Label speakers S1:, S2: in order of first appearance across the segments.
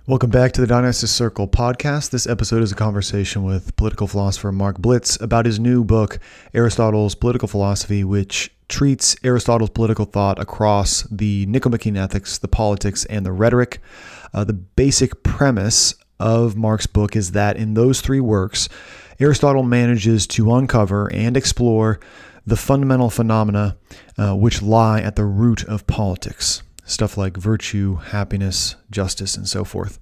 S1: Welcome back to the Dionysus Circle podcast. This episode is a conversation with political philosopher Mark Blitz about his new book, Aristotle's Political Philosophy, which treats Aristotle's political thought across the Nicomachean Ethics, the politics, and the rhetoric. The basic premise of Mark's book is that in those three works, Aristotle manages to uncover and explore the fundamental phenomena which lie at the root of politics. Stuff like virtue, happiness, justice, and so forth.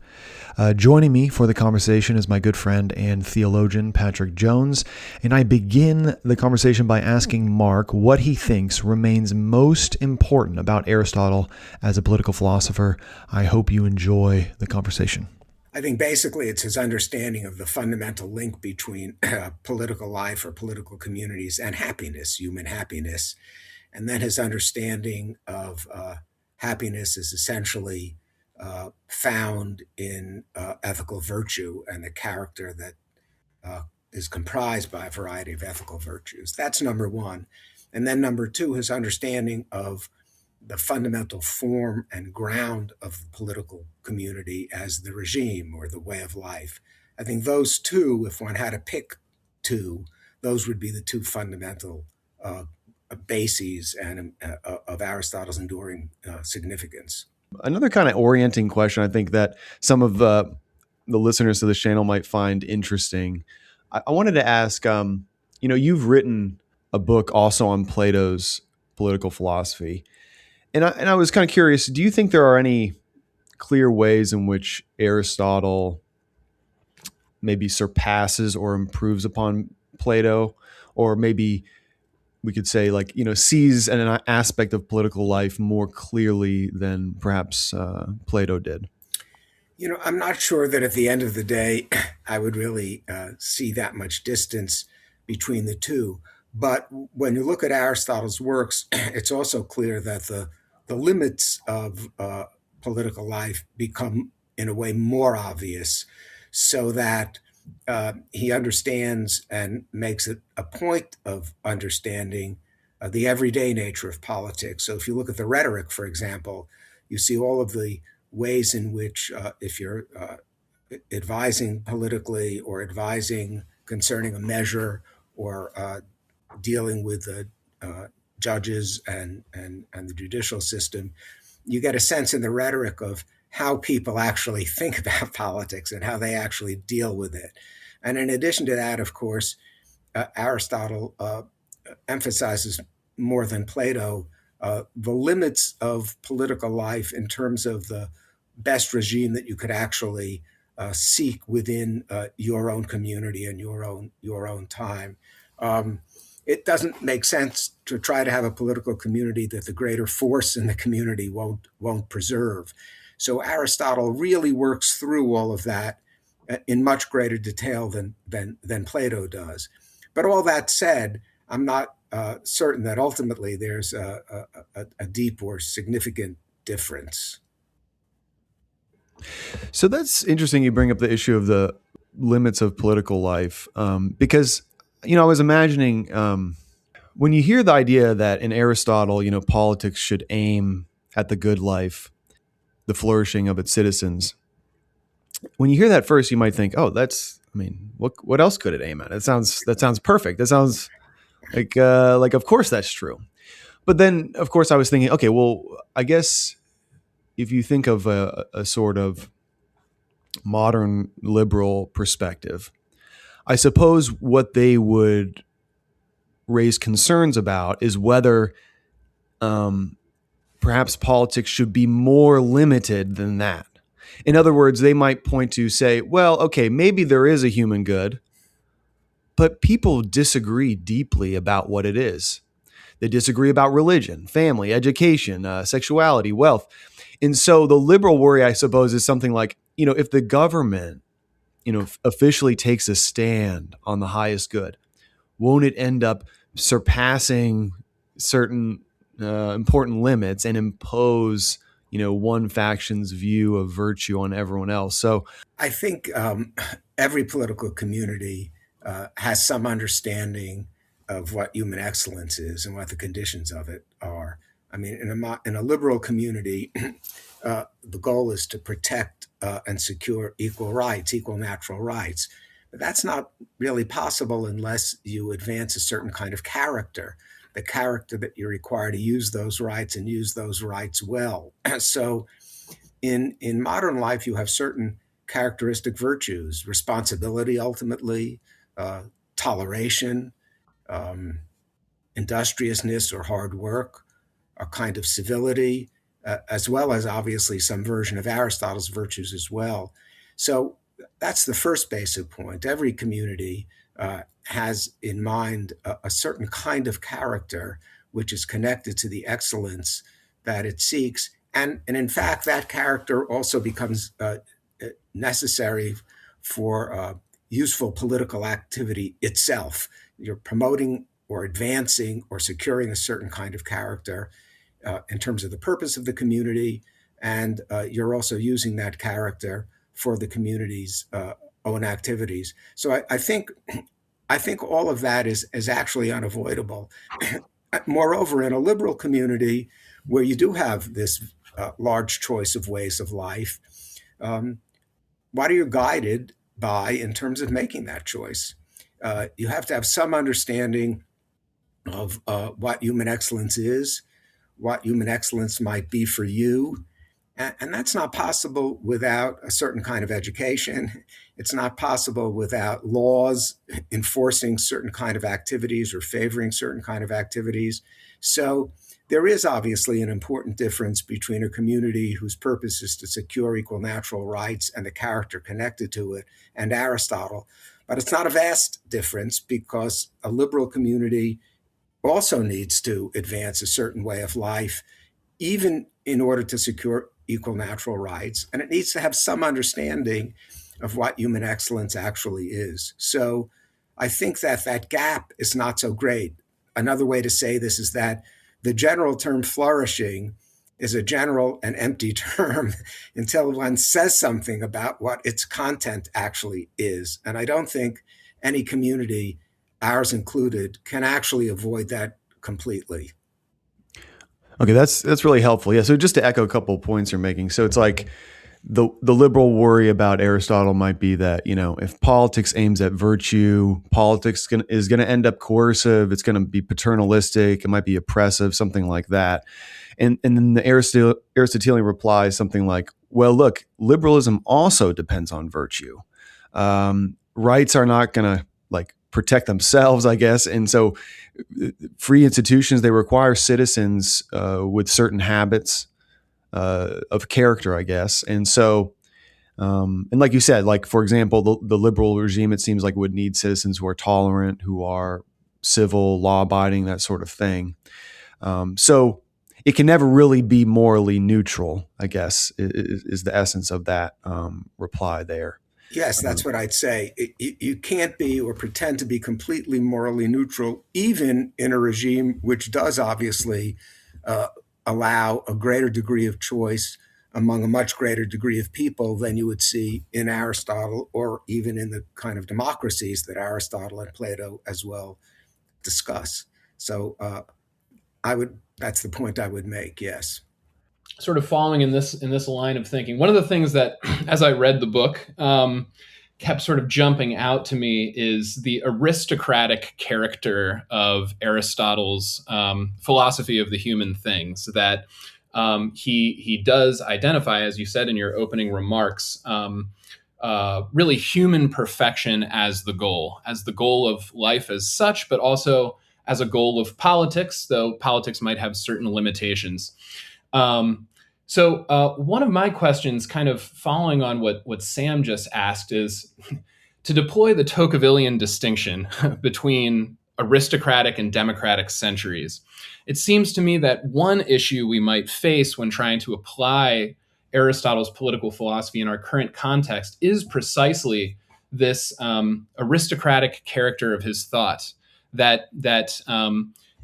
S1: Joining me for the conversation is my good friend and theologian, Patrick Jones, and I begin the conversation by asking Mark what he thinks remains most important about Aristotle as a political philosopher. I hope you enjoy the conversation.
S2: I think basically it's his understanding of the fundamental link between political life or political communities and happiness, human happiness, and then his understanding of happiness is essentially found in ethical virtue and the character that is comprised by a variety of ethical virtues. That's number one. And then number two, his understanding of the fundamental form and ground of the political community as the regime or the way of life. I think those two, if one had to pick two, those would be the two fundamental bases and of Aristotle's enduring significance.
S1: Another kind of orienting question I think that some of the listeners to this channel might find interesting. I wanted to ask, you've written a book also on Plato's political philosophy. And I was kind of curious, do you think there are any clear ways in which Aristotle maybe surpasses or improves upon Plato? Or maybe we could say sees an aspect of political life more clearly than perhaps Plato did?
S2: I'm not sure that at the end of the day, I would really see that much distance between the two. But when you look at Aristotle's works, it's also clear that the limits of political life become, in a way, more obvious, so that he understands and makes it a point of understanding the everyday nature of politics. So if you look at the rhetoric, for example, you see all of the ways in which, if you're advising politically or advising concerning a measure or dealing with the judges and the judicial system, you get a sense in the rhetoric of how people actually think about politics and how they actually deal with it. And in addition to that, of course, Aristotle emphasizes more than Plato the limits of political life in terms of the best regime that you could actually seek within your own community and your own time. It doesn't make sense to try to have a political community that the greater force in the community won't preserve. So Aristotle really works through all of that in much greater detail than Plato does. But all that said, I'm not certain that ultimately there's a deep or significant difference.
S1: So that's interesting. You bring up the issue of the limits of political life because, I was imagining when you hear the idea that in Aristotle, politics should aim at the good life, the flourishing of its citizens. When you hear that first, you might think, "Oh, what else could it aim at?" That sounds perfect. That sounds like of course that's true. But then, of course, I was thinking, okay, well, I guess if you think of a sort of modern liberal perspective, I suppose what they would raise concerns about is whether perhaps politics should be more limited than that. In other words, they might point to say, well, okay, maybe there is a human good, but people disagree deeply about what it is. They disagree about religion, family, education, sexuality, wealth. And so the liberal worry, I suppose, is something like, if the government, officially takes a stand on the highest good, won't it end up surpassing certain important limits and impose, one faction's view of virtue on everyone else? So
S2: I think every political community has some understanding of what human excellence is and what the conditions of it are. I mean, in a liberal community, the goal is to protect and secure equal rights, equal natural rights. But that's not really possible unless you advance a certain kind of character, the character that you require to use those rights and use those rights well. So in modern life, you have certain characteristic virtues: responsibility, ultimately, toleration, um, industriousness or hard work, a kind of civility, as well as obviously some version of Aristotle's virtues as well. So that's the first basic point. Every community has in mind a certain kind of character which is connected to the excellence that it seeks. And in fact, that character also becomes necessary for useful political activity itself. You're promoting or advancing or securing a certain kind of character in terms of the purpose of the community, and you're also using that character for the community's own activities. So I think all of that is actually unavoidable. Moreover, in a liberal community where you do have this large choice of ways of life, um, what are you guided by in terms of making that choice? You have to have some understanding of what human excellence is, what human excellence might be for you. And that's not possible without a certain kind of education. It's not possible without laws enforcing certain kind of activities or favoring certain kind of activities. So there is obviously an important difference between a community whose purpose is to secure equal natural rights and the character connected to it and Aristotle. But it's not a vast difference, because a liberal community also needs to advance a certain way of life, even in order to secure equal natural rights. And it needs to have some understanding of what human excellence actually is. So I think that that gap is not so great. Another way to say this is that the general term flourishing is a general and empty term until one says something about what its content actually is. And I don't think any community, ours included, can actually avoid that completely.
S1: Okay, that's really helpful. Yeah. So just to echo a couple of points you're making. So it's like the liberal worry about Aristotle might be that, if politics aims at virtue, politics is going to end up coercive. It's going to be paternalistic. It might be oppressive, something like that. And then the Aristotelian replies something like, well, look, liberalism also depends on virtue. Rights are not going to protect themselves, I guess. And so free institutions, they require citizens with certain habits of character, I guess. And so, and like you said, for example, the liberal regime, it seems like would need citizens who are tolerant, who are civil, law-abiding, that sort of thing. So it can never really be morally neutral, I guess, is the essence of that reply there.
S2: Yes, that's what I'd say. You can't be or pretend to be completely morally neutral, even in a regime which does obviously allow a greater degree of choice among a much greater degree of people than you would see in Aristotle, or even in the kind of democracies that Aristotle and Plato as well discuss. So that's the point I would make, yes.
S3: Sort of following in this line of thinking, one of the things that, as I read the book, kept sort of jumping out to me is the aristocratic character of Aristotle's philosophy of the human things. That he does identify, as you said in your opening remarks, really human perfection as the goal of life as such, but also as a goal of politics, though politics might have certain limitations. So one of my questions, kind of following on what Sam just asked, is to deploy the Tocquevillian distinction between aristocratic and democratic centuries. It seems to me that one issue we might face when trying to apply Aristotle's political philosophy in our current context is precisely this aristocratic character of his thought, that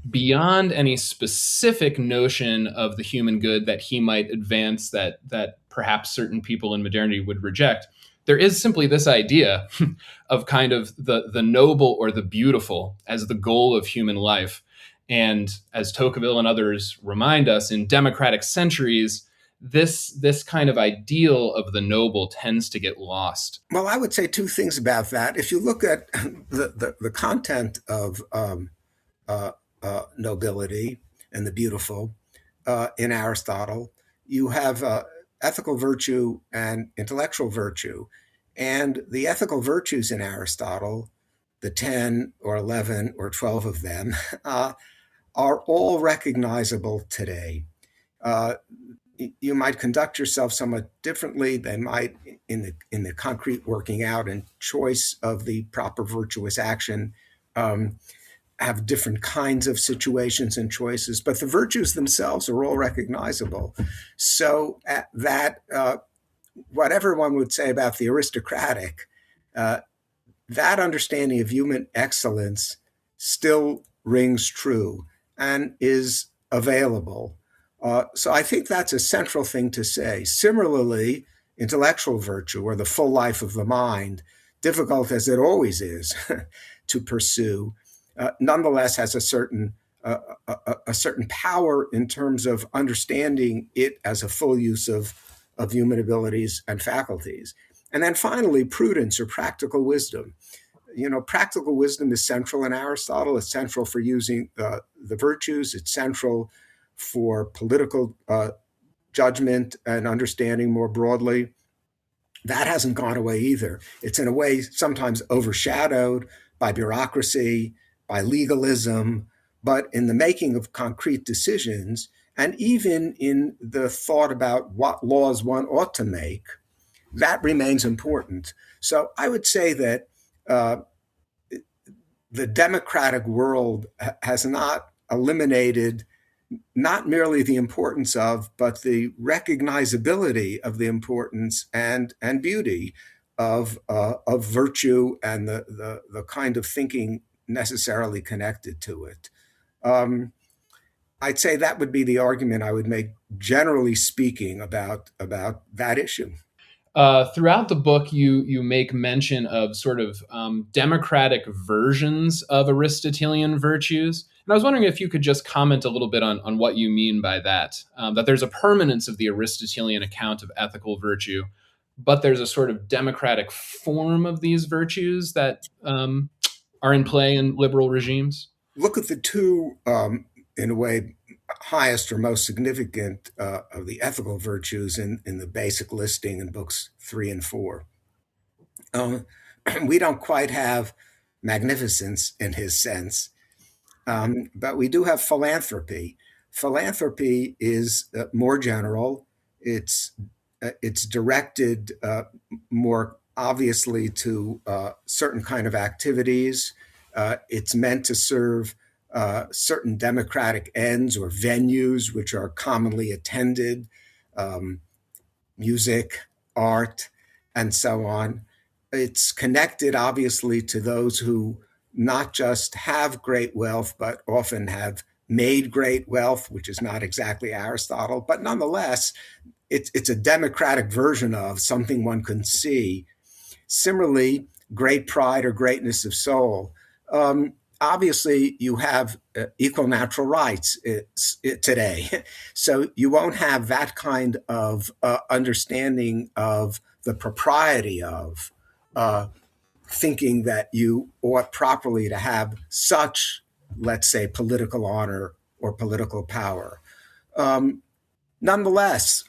S3: beyond any specific notion of the human good that he might advance, that perhaps certain people in modernity would reject, there is simply this idea of kind of the noble or the beautiful as the goal of human life. And as Tocqueville and others remind us, in democratic centuries, this kind of ideal of the noble tends to get lost.
S2: Well, I would say two things about that. If you look at the content of nobility and the beautiful in Aristotle, you have ethical virtue and intellectual virtue. And the ethical virtues in Aristotle, the 10 or 11 or 12 of them, are all recognizable today. You might conduct yourself somewhat differently. They might, in the concrete working out and choice of the proper virtuous action, have different kinds of situations and choices, but the virtues themselves are all recognizable. So that whatever one would say about the aristocratic, that understanding of human excellence still rings true and is available. So I think that's a central thing to say. Similarly, intellectual virtue, or the full life of the mind, difficult as it always is to pursue, nonetheless has a certain power in terms of understanding it as a full use of human abilities and faculties. And then finally, prudence or practical wisdom. Practical wisdom is central in Aristotle. It's central for using the virtues. It's central for political judgment and understanding more broadly. That hasn't gone away either. It's in a way sometimes overshadowed by bureaucracy, by legalism, but in the making of concrete decisions, and even in the thought about what laws one ought to make, that remains important. So I would say that the democratic world has not eliminated not merely the importance of, but the recognizability of the importance and beauty of virtue and the kind of thinking necessarily connected to it. I'd say that would be the argument I would make, generally speaking, about that issue.
S3: Throughout the book, you make mention of sort of democratic versions of Aristotelian virtues. And I was wondering if you could just comment a little bit on what you mean by that, that there's a permanence of the Aristotelian account of ethical virtue, but there's a sort of democratic form of these virtues that are in play in liberal regimes.
S2: Look at the two, in a way, highest or most significant of the ethical virtues in the basic listing in books 3 and 4. We don't quite have magnificence in his sense, but we do have philanthropy. Philanthropy is more general. It's directed more obviously to certain kind of activities. It's meant to serve certain democratic ends or venues which are commonly attended, music, art, and so on. It's connected, obviously, to those who not just have great wealth, but often have made great wealth, which is not exactly Aristotle, but nonetheless, it's a democratic version of something one can see. Similarly, great pride or greatness of soul. Obviously, you have equal natural rights today. So you won't have that kind of understanding of the propriety of thinking that you ought properly to have such, let's say, political honor or political power. Nonetheless,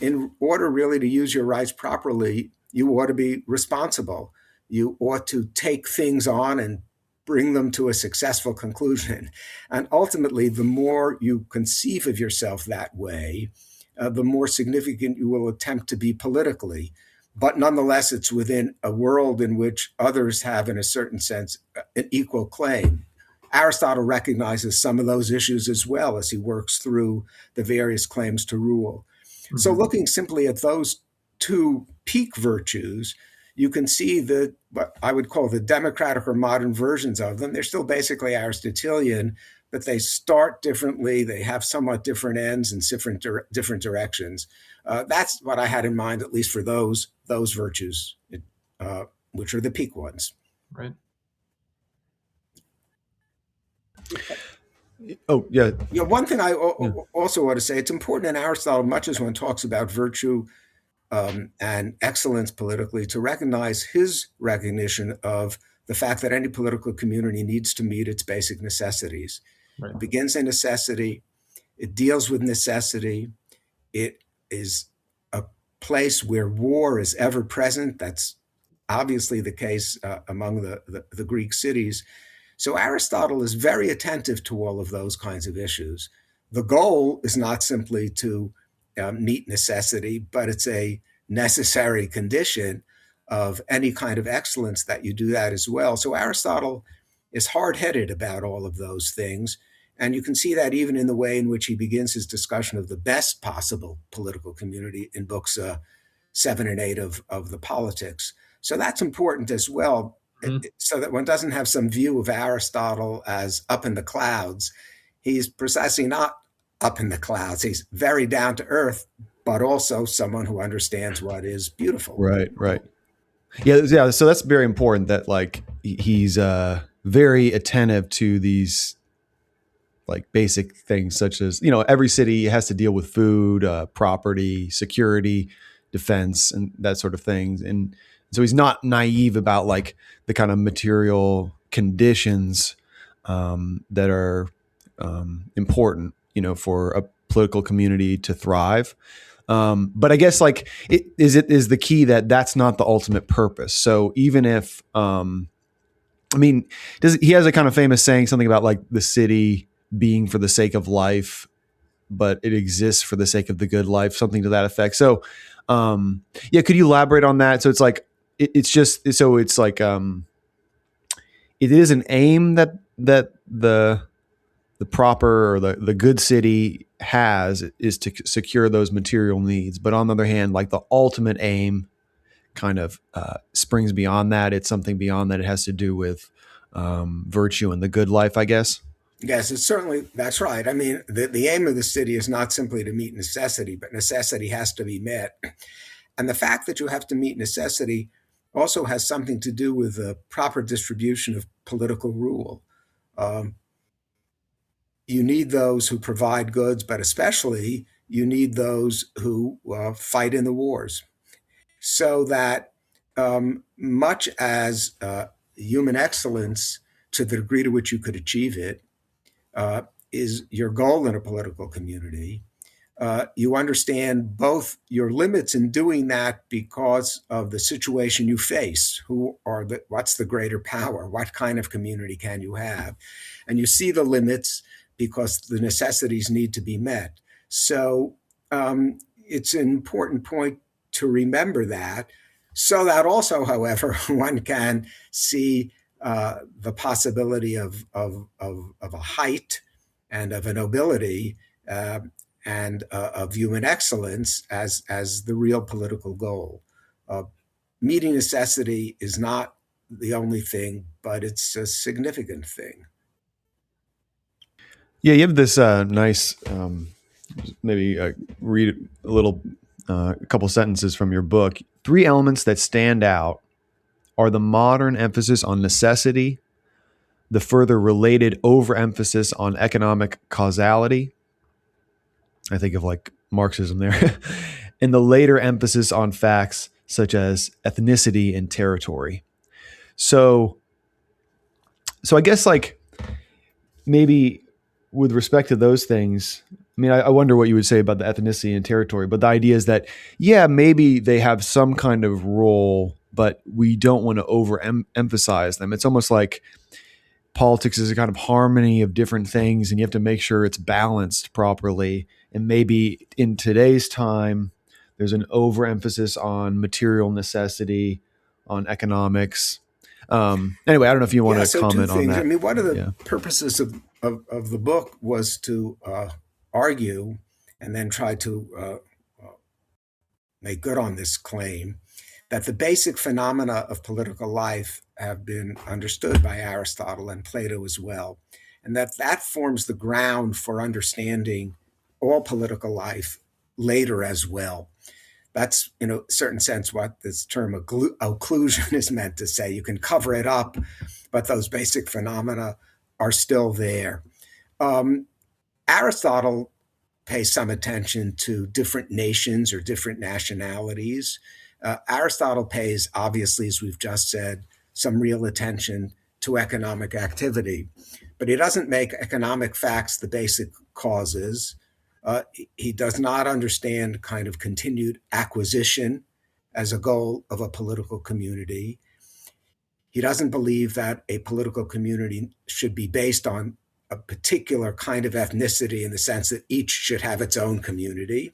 S2: in order really to use your rights properly, you ought to be responsible. You ought to take things on and bring them to a successful conclusion. And ultimately, the more you conceive of yourself that way, the more significant you will attempt to be politically. But nonetheless, it's within a world in which others have, in a certain sense, an equal claim. Aristotle recognizes some of those issues as well as he works through the various claims to rule. Mm-hmm. So looking simply at those two peak virtues, you can see that what I would call the democratic or modern versions of them. They're still basically Aristotelian, but they start differently. They have somewhat different ends and different directions. That's what I had in mind, at least for those virtues, which are the peak ones.
S3: Right.
S1: Oh, yeah.
S2: One thing I
S1: Yeah.
S2: also want to say, it's important in Aristotle, much as one talks about virtue and excellence politically, to recognize his recognition of the fact that any political community needs to meet its basic necessities.
S3: Right.
S2: It begins in necessity, it deals with necessity, it is a place where war is ever present. That's obviously the case among the Greek cities. So Aristotle is very attentive to all of those kinds of issues. The goal is not simply to meet necessity, but it's a necessary condition of any kind of excellence that you do that as well. So Aristotle is hard headed about all of those things. And you can see that even in the way in which he begins his discussion of the best possible political community in books 7 and 8 of the Politics. So that's important as well,
S3: Mhm.
S2: so that one doesn't have some view of Aristotle as up in the clouds. He's precisely not up in the clouds. He's very down to earth, but also someone who understands what is beautiful.
S1: Right. Right. Yeah. Yeah. So that's very important that like he's very attentive to these like basic things such as, every city has to deal with food, property, security, defense, and that sort of things. And so he's not naive about like the kind of material conditions that are important, for a political community to thrive. But I guess like it is the key that that's not the ultimate purpose. So even if, I mean, he has a kind of famous saying, something about like the city being for the sake of life, but it exists for the sake of the good life, something to that effect. So, yeah, could you elaborate on that? So it's like, it's just, so it's like, it is an aim that the proper or the good city has is to secure those material needs. But on the other hand, like the ultimate aim kind of springs beyond that. It's something beyond that. It has to do with virtue and the good life, I guess.
S2: Yes, it's certainly, that's right. I mean, the aim of the city is not simply to meet necessity, but necessity has to be met. And the fact that you have to meet necessity also has something to do with the proper distribution of political rule. Um, you need those who provide goods, but especially you need those who fight in the wars. So that much as human excellence, to the degree to which you could achieve it, uh, is your goal in a political community, you understand both your limits in doing that because of the situation you face. What's the greater power? What kind of community can you have? And you see the limits because the necessities need to be met. So it's an important point to remember that. So that also, however, one can see the possibility of a height and of a nobility and of human excellence as the real political goal. Meeting necessity is not the only thing, but it's a significant thing.
S1: Yeah, you have this nice, maybe read a little, a couple sentences from your book. 3 elements that stand out are the modern emphasis on necessity, the further related overemphasis on economic causality. I think of like Marxism there, and the later emphasis on facts such as ethnicity and territory. So, I guess like maybe with respect to those things, I mean, I wonder what you would say about the ethnicity and territory, but the idea is that, yeah, maybe they have some kind of role, but we don't want to overemphasize them. It's almost like politics is a kind of harmony of different things, and you have to make sure it's balanced properly. And maybe in today's time, there's an overemphasis on material necessity, on economics. Anyway, I don't know if you want to
S2: So two
S1: comment on
S2: things.
S1: that.
S2: I mean, one of the
S1: Yeah.
S2: purposes of the book was to argue and then try to make good on this claim that the basic phenomena of political life have been understood by Aristotle and Plato as well, and that forms the ground for understanding all political life later as well. That's, in a certain sense, what this term occlusion is meant to say. You can cover it up, but those basic phenomena are still there. Um, Aristotle pays some attention to different nations or different nationalities. Aristotle pays, obviously, as we've just said, some real attention to economic activity, but he doesn't make economic facts the basic causes. He does not understand kind of continued acquisition as a goal of a political community. He doesn't believe that a political community should be based on a particular kind of ethnicity in the sense that each should have its own community.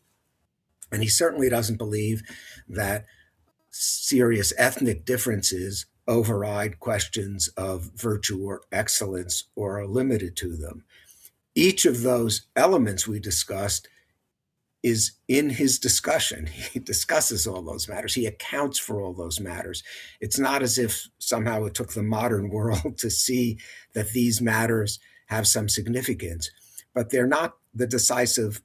S2: And he certainly doesn't believe that serious ethnic differences override questions of virtue or excellence or are limited to them. Each of those elements we discussed is in his discussion. He discusses all those matters. He accounts for all those matters. It's not as if somehow it took the modern world to see that these matters have some significance, but they're not the decisive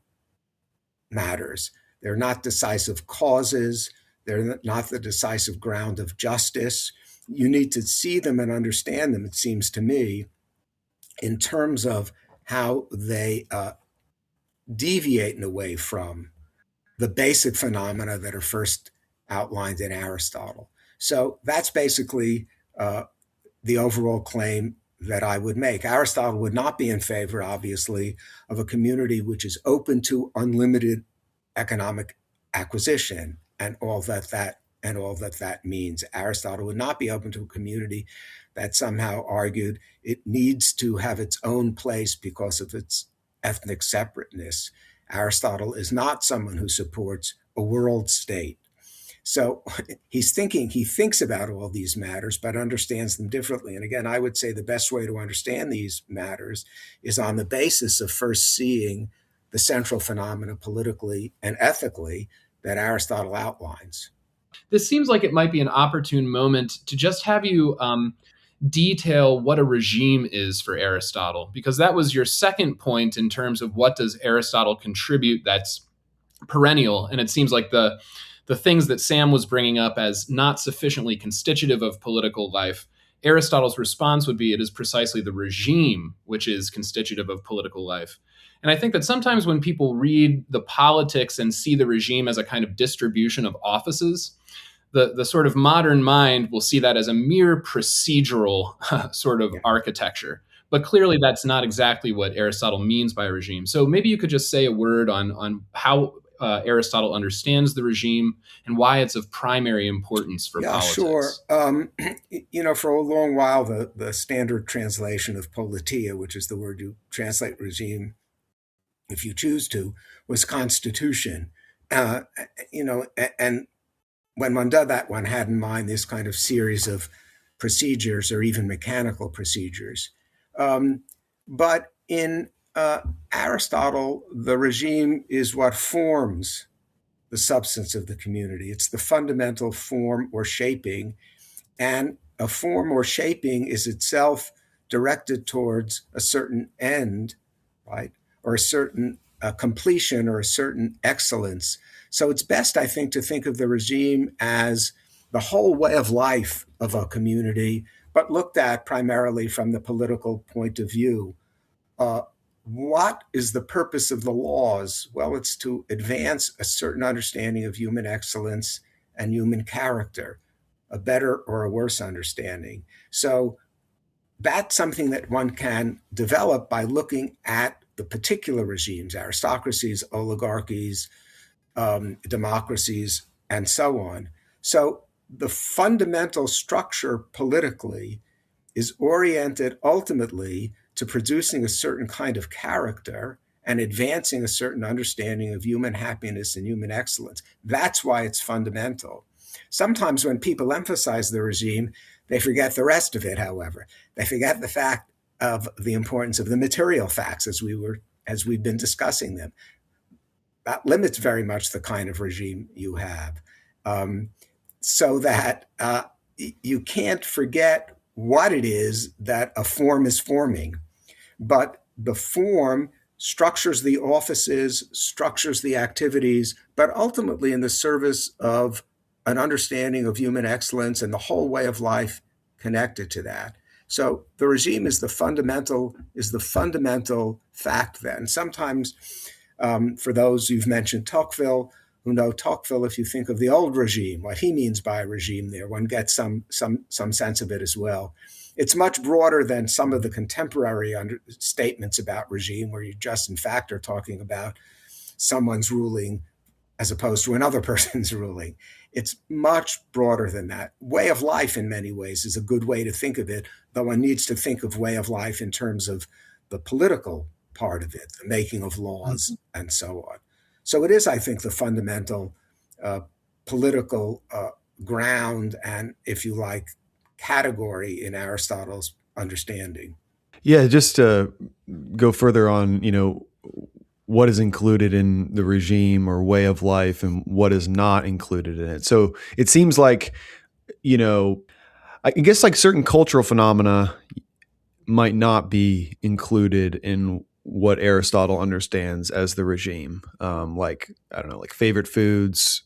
S2: matters. They're not decisive causes. They're not the decisive ground of justice. You need to see them and understand them, it seems to me, in terms of how they deviate in a way from the basic phenomena that are first outlined in Aristotle. So that's basically the overall claim that I would make. Aristotle would not be in favor, obviously, of a community which is open to unlimited economic acquisition and all that means. Aristotle would not be open to a community that somehow argued it needs to have its own place because of its ethnic separateness. Aristotle is not someone who supports a world state. So he thinks about all these matters, but understands them differently. And again, I would say the best way to understand these matters is on the basis of first seeing the central phenomena politically and ethically that Aristotle outlines.
S3: This seems like it might be an opportune moment to just have you detail what a regime is for Aristotle, because that was your second point in terms of what does Aristotle contribute that's perennial. And it seems like the things that Sam was bringing up as not sufficiently constitutive of political life, Aristotle's response would be it is precisely the regime which is constitutive of political life. And I think that sometimes when people read the politics and see the regime as a kind of distribution of offices, the sort of modern mind will see that as a mere procedural sort of architecture. But clearly, that's not exactly what Aristotle means by a regime. So maybe you could just say a word on how Aristotle understands the regime and why it's of primary importance for politics.
S2: Sure. For a long while, the standard translation of politia, which is the word you translate regime, if you choose to, was constitution. And when one did that, one had in mind this kind of series of procedures or even mechanical procedures. But in Aristotle, the regime is what forms the substance of the community. It's the fundamental form or shaping. And a form or shaping is itself directed towards a certain end, right? Or a certain completion or a certain excellence. So it's best, I think, to think of the regime as the whole way of life of a community, but looked at primarily from the political point of view. What is the purpose of the laws? Well, it's to advance a certain understanding of human excellence and human character, a better or a worse understanding. So that's something that one can develop by looking at the particular regimes, aristocracies, oligarchies, democracies, and so on. So the fundamental structure politically is oriented ultimately to producing a certain kind of character and advancing a certain understanding of human happiness and human excellence. That's why it's fundamental. Sometimes when people emphasize the regime, they forget the rest of it, however. They forget the fact of the importance of the material facts as we've been discussing them. That limits very much the kind of regime you have. So that you can't forget what it is that a form is forming. But the form structures the offices, structures the activities, but ultimately in the service of an understanding of human excellence and the whole way of life connected to that. So the regime is the fundamental fact. Then sometimes, for those you've mentioned, Tocqueville, who know Tocqueville, if you think of the old regime, what he means by regime, there one gets some sense of it as well. It's much broader than some of the contemporary statements about regime, where you just in fact are talking about someone's ruling as opposed to another person's ruling. It's much broader than that. Way of life, in many ways, is a good way to think of it, though one needs to think of way of life in terms of the political part of it, the making of laws, and so on. So it is, I think, the fundamental political ground and, if you like, category in Aristotle's understanding.
S1: Yeah, just to go further on, what is included in the regime or way of life and what is not included in it. So it seems like, I guess like certain cultural phenomena might not be included in what Aristotle understands as the regime. Like, I don't know, like favorite foods,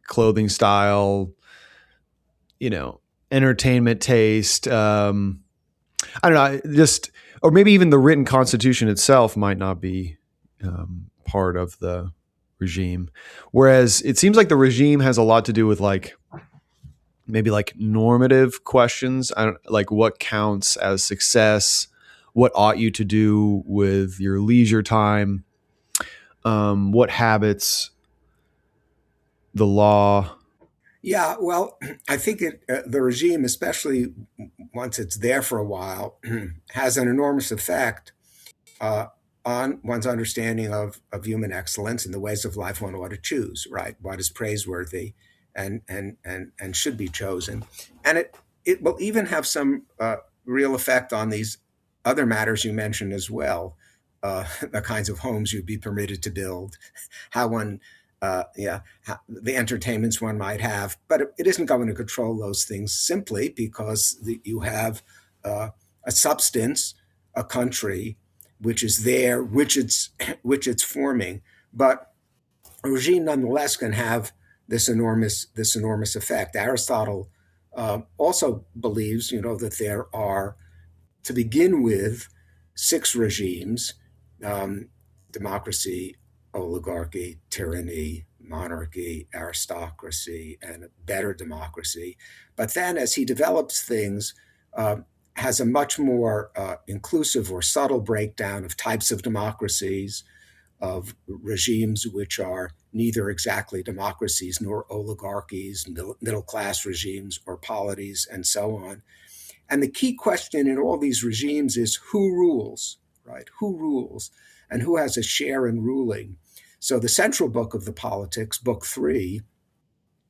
S1: clothing style, entertainment taste. I don't know, or maybe even the written constitution itself might not be part of the regime. Whereas it seems like the regime has a lot to do with maybe normative questions. Like what counts as success, what ought you to do with your leisure time, what habits, the law.
S2: Yeah, well, I think the regime, especially once it's there for a while, has an enormous effect uh, on one's understanding of human excellence and the ways of life one ought to choose, right? What is praiseworthy and should be chosen. And it will even have some real effect on these other matters you mentioned as well, the kinds of homes you'd be permitted to build, how one, the entertainments one might have. But it isn't going to control those things simply because you have a substance, a country, which is there, which it's forming. But a regime nonetheless can have this enormous effect. Aristotle also believes, that there are, to begin with, six regimes: um, democracy, oligarchy, tyranny, monarchy, aristocracy, and a better democracy. But then, as he develops things, uh, has a much more inclusive or subtle breakdown of types of democracies, of regimes which are neither exactly democracies nor oligarchies, middle class regimes or polities, and so on. And the key question in all these regimes is who rules, right? Who rules and who has a share in ruling? So the central book of the Politics, Book 3,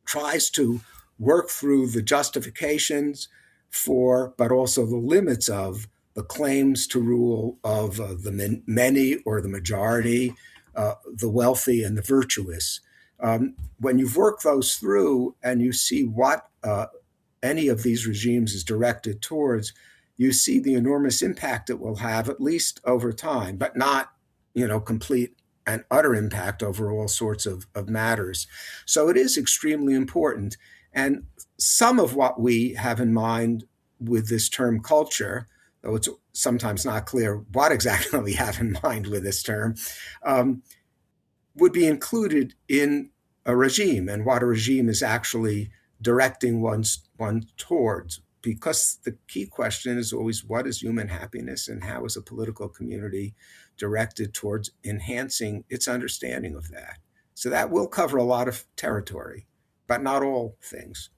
S2: tries to work through the justifications for, but also the limits of, the claims to rule of the many or the majority, the wealthy and the virtuous. When you've worked those through and you see what any of these regimes is directed towards, you see the enormous impact it will have, at least over time, but not, complete and utter impact over all sorts of matters. So it is extremely important. And some of what we have in mind with this term culture, though it's sometimes not clear what exactly we have in mind with this term, um, would be included in a regime and what a regime is actually directing one towards. Because the key question is always what is human happiness and how is a political community directed towards enhancing its understanding of that. So that will cover a lot of territory, but not all things.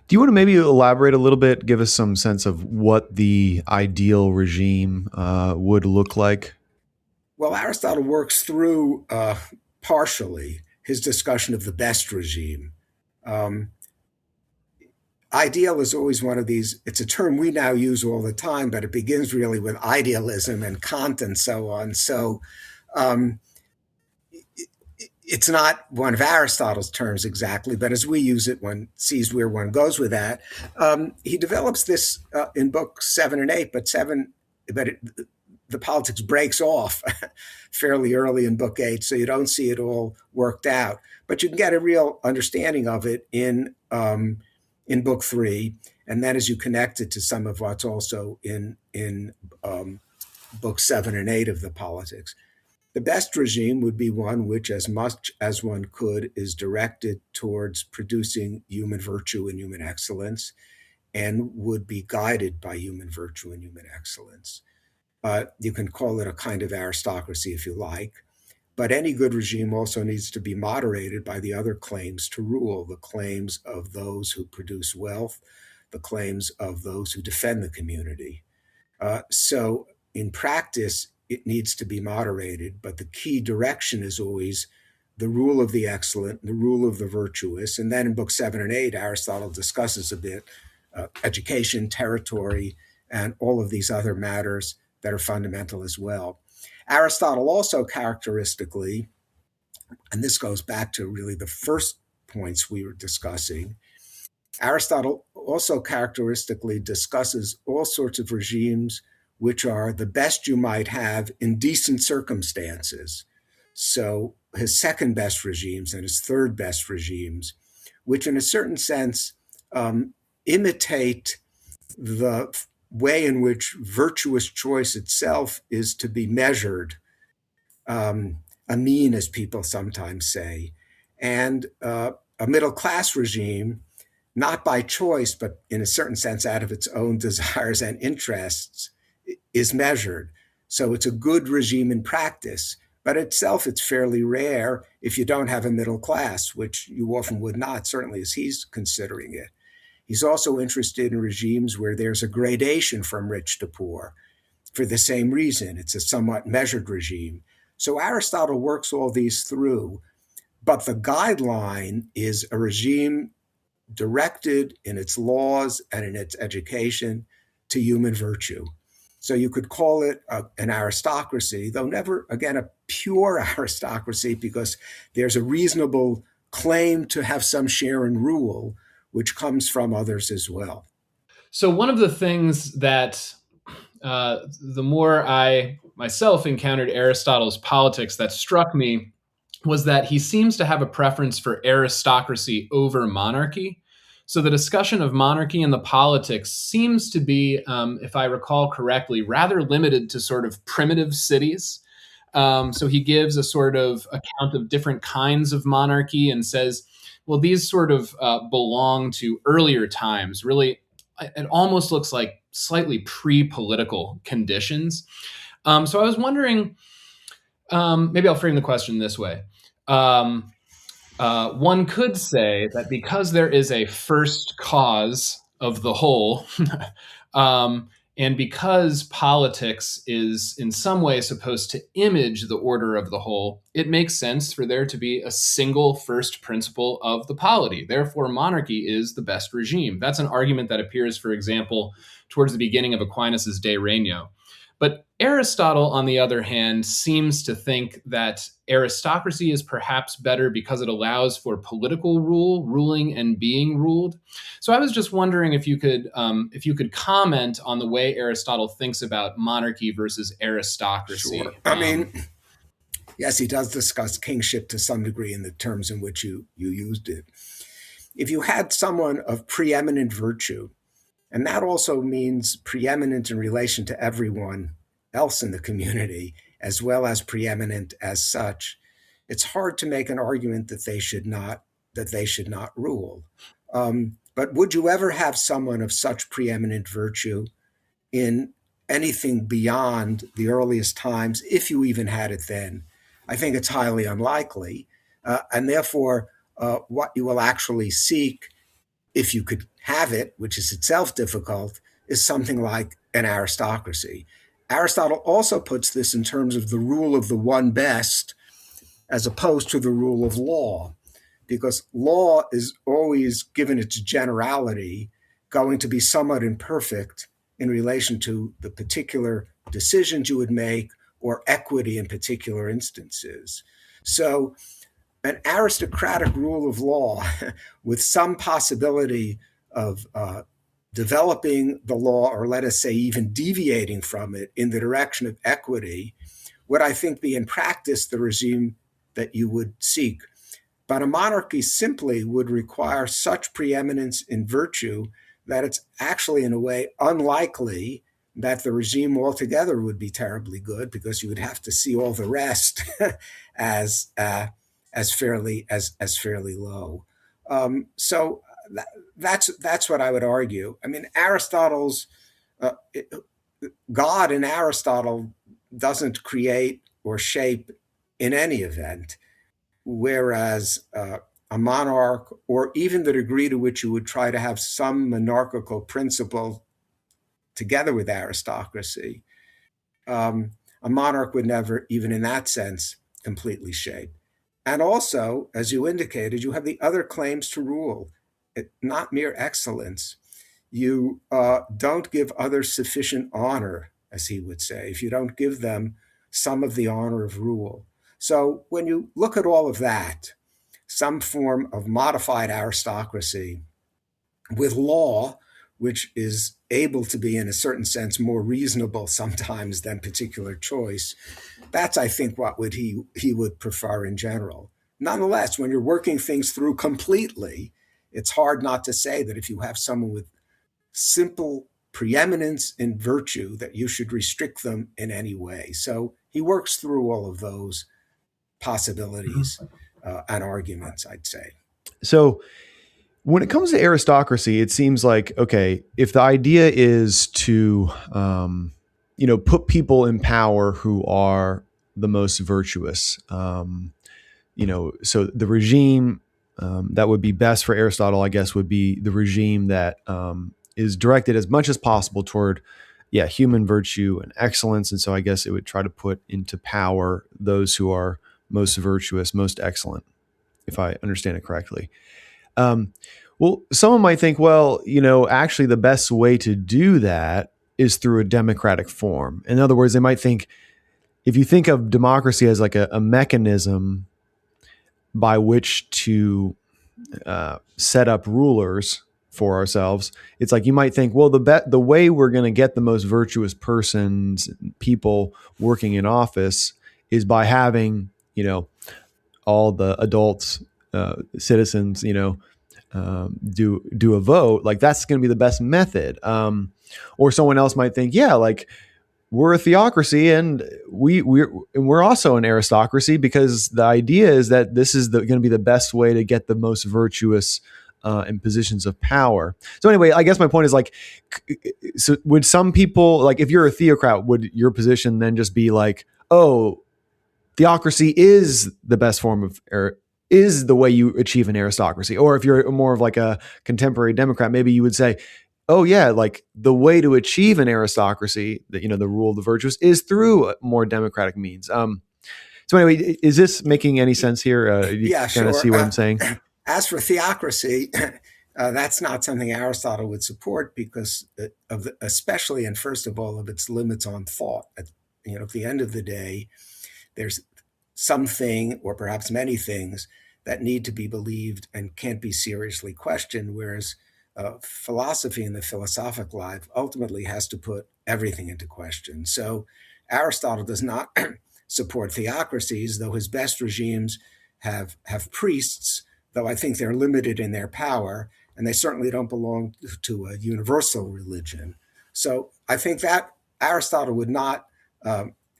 S1: Do you want to maybe elaborate a little bit, give us some sense of what the ideal regime would look like?
S2: Well, Aristotle works through partially his discussion of the best regime. Um, Ideal is always one of these, it's a term we now use all the time, but it begins really with idealism and Kant and so on. So um, it's not one of Aristotle's terms exactly, but as we use it, one sees where one goes with that. He develops this in books 7 and 8, but the Politics breaks off fairly early in book 8, so you don't see it all worked out. But you can get a real understanding of it in book 3. And then as you connect it to some of what's also in book 7 and 8 of the Politics, the best regime would be one which, as much as one could, is directed towards producing human virtue and human excellence, and would be guided by human virtue and human excellence. You can call it a kind of aristocracy if you like, but any good regime also needs to be moderated by the other claims to rule, the claims of those who produce wealth, the claims of those who defend the community. So in practice, it needs to be moderated, but the key direction is always the rule of the excellent, the rule of the virtuous. And then in book 7 and 8, Aristotle discusses a bit education, territory, and all of these other matters that are fundamental as well. Aristotle also characteristically, and this goes back to really the first points we were discussing, Aristotle also characteristically discusses all sorts of regimes which are the best you might have in decent circumstances. So his second best regimes and his third best regimes, which in a certain sense imitate the way in which virtuous choice itself is to be measured, a mean, as people sometimes say, and a middle class regime, not by choice, but in a certain sense out of its own desires and interests, is measured. So it's a good regime in practice, but itself it's fairly rare if you don't have a middle class, which you often would not, certainly as he's considering it. He's also interested in regimes where there's a gradation from rich to poor for the same reason. It's a somewhat measured regime. So Aristotle works all these through, but the guideline is a regime directed in its laws and in its education to human virtue. So you could call it an aristocracy, though never, again, a pure aristocracy, because there's a reasonable claim to have some share in rule, which comes from others as well.
S3: So one of the things that the more I myself encountered Aristotle's Politics that struck me was that he seems to have a preference for aristocracy over monarchy. So the discussion of monarchy in the Politics seems to be, if I recall correctly, rather limited to sort of primitive cities. So he gives a sort of account of different kinds of monarchy and says, well, these sort of belong to earlier times. Really, it almost looks like slightly pre-political conditions. So I was wondering, maybe I'll frame the question this way. One could say that because there is a first cause of the whole, and because politics is in some way supposed to image the order of the whole, it makes sense for there to be a single first principle of the polity. Therefore, monarchy is the best regime. That's an argument that appears, for example, towards the beginning of Aquinas's De Regno. But Aristotle, on the other hand, seems to think that aristocracy is perhaps better because it allows for political rule, ruling and being ruled. So I was just wondering if you could comment on the way Aristotle thinks about monarchy versus aristocracy.
S2: Sure. I mean, yes, he does discuss kingship to some degree in the terms in which you used it. If you had someone of preeminent virtue, and that also means preeminent in relation to everyone else in the community, as well as preeminent as such, it's hard to make an argument that they should not rule. But would you ever have someone of such preeminent virtue in anything beyond the earliest times, if you even had it then? I think it's highly unlikely. And therefore, what you will actually seek, if you could have it, which is itself difficult, is something like an aristocracy. Aristotle also puts this in terms of the rule of the one best as opposed to the rule of law, because law is always, given its generality, going to be somewhat imperfect in relation to the particular decisions you would make or equity in particular instances. So an aristocratic rule of law with some possibility of developing the law, or let us say even deviating from it in the direction of equity, would, I think, be in practice the regime that you would seek. But a monarchy simply would require such preeminence in virtue that it's actually, in a way, unlikely that the regime altogether would be terribly good, because you would have to see all the rest as fairly low. So that's what I would argue. I mean, Aristotle's uh, God in Aristotle doesn't create or shape in any event, whereas a monarch, or even the degree to which you would try to have some monarchical principle together with aristocracy, a monarch would never, even in that sense, completely shape. And also, as you indicated, you have the other claims to rule, not mere excellence. You don't give others sufficient honor, as he would say, if you don't give them some of the honor of rule. So when you look at all of that, some form of modified aristocracy with law, which is able to be, in a certain sense, more reasonable sometimes than particular choice, that's, I think, what he would prefer in general. Nonetheless, when you're working things through completely, it's hard not to say that if you have someone with simple preeminence in virtue, that you should restrict them in any way. So he works through all of those possibilities and arguments, I'd say.
S1: So when it comes to aristocracy, it seems like, okay, if the idea is to, put people in power who are the most virtuous, so the regime that would be best for Aristotle, I guess, would be the regime that is directed as much as possible toward, human virtue and excellence. And so I guess it would try to put into power those who are most virtuous, most excellent, if I understand it correctly. Well, someone might think, well, actually the best way to do that is through a democratic form. In other words, they might think, if you think of democracy as like a mechanism by which to set up rulers for ourselves, it's like you might think, well, the way we're going to get the most virtuous people working in office is by having, all the adults, citizens, do a vote. Like that's going to be the best method. Or someone else might think, like we're a theocracy and we're also an aristocracy, because the idea is that this is going to be the best way to get the most virtuous in positions of power. So anyway, I guess my point is like, so would some people, like if you're a theocrat, would your position then just be like, oh, theocracy is the best form of is the way you achieve an aristocracy? Or if you're more of like a contemporary Democrat, maybe you would say, oh yeah, like the way to achieve an aristocracy, that the rule of the virtuous, is through more democratic means. So anyway, is this making any sense here? You
S2: Yeah,
S1: kind
S2: sure.
S1: of see what I'm saying?
S2: As for theocracy, that's not something Aristotle would support, because especially and first of all, of its limits on thought. At the end of the day, there's something, or perhaps many things, that need to be believed and can't be seriously questioned, whereas philosophy in the philosophic life ultimately has to put everything into question. So Aristotle does not support theocracies, though his best regimes have priests, though I think they're limited in their power, and they certainly don't belong to a universal religion. So I think that Aristotle would not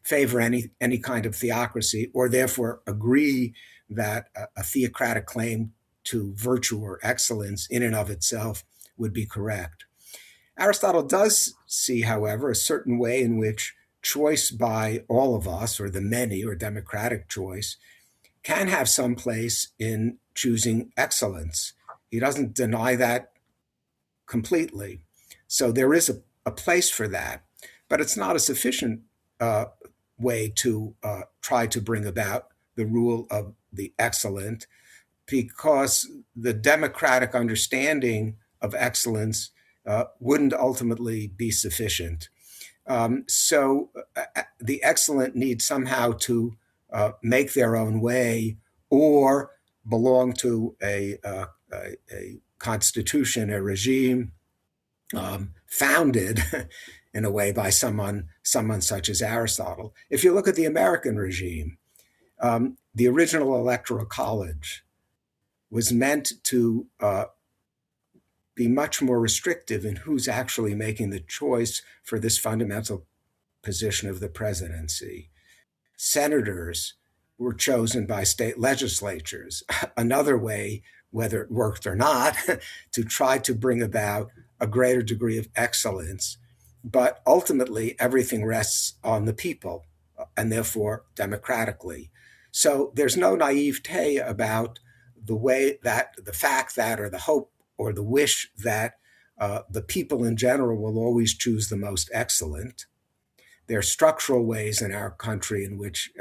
S2: favor any kind of theocracy, or therefore agree that a theocratic claim to virtue or excellence in and of itself would be correct. Aristotle does see, however, a certain way in which choice by all of us, or the many, or democratic choice, can have some place in choosing excellence. He doesn't deny that completely. So there is a place for that, but it's not a sufficient way to try to bring about the rule of the excellent, because the democratic understanding of excellence wouldn't ultimately be sufficient. So the excellent need somehow to make their own way, or belong to a constitution, a regime founded in a way by someone such as Aristotle. If you look at the American regime, the original Electoral College was meant to be much more restrictive in who's actually making the choice for this fundamental position of the presidency. Senators were chosen by state legislatures. Another way, whether it worked or not, to try to bring about a greater degree of excellence. But ultimately, everything rests on the people, and therefore democratically. So there's no naivete about the way that the fact that, or the hope, or the wish that the people in general will always choose the most excellent. There are structural ways in our country in which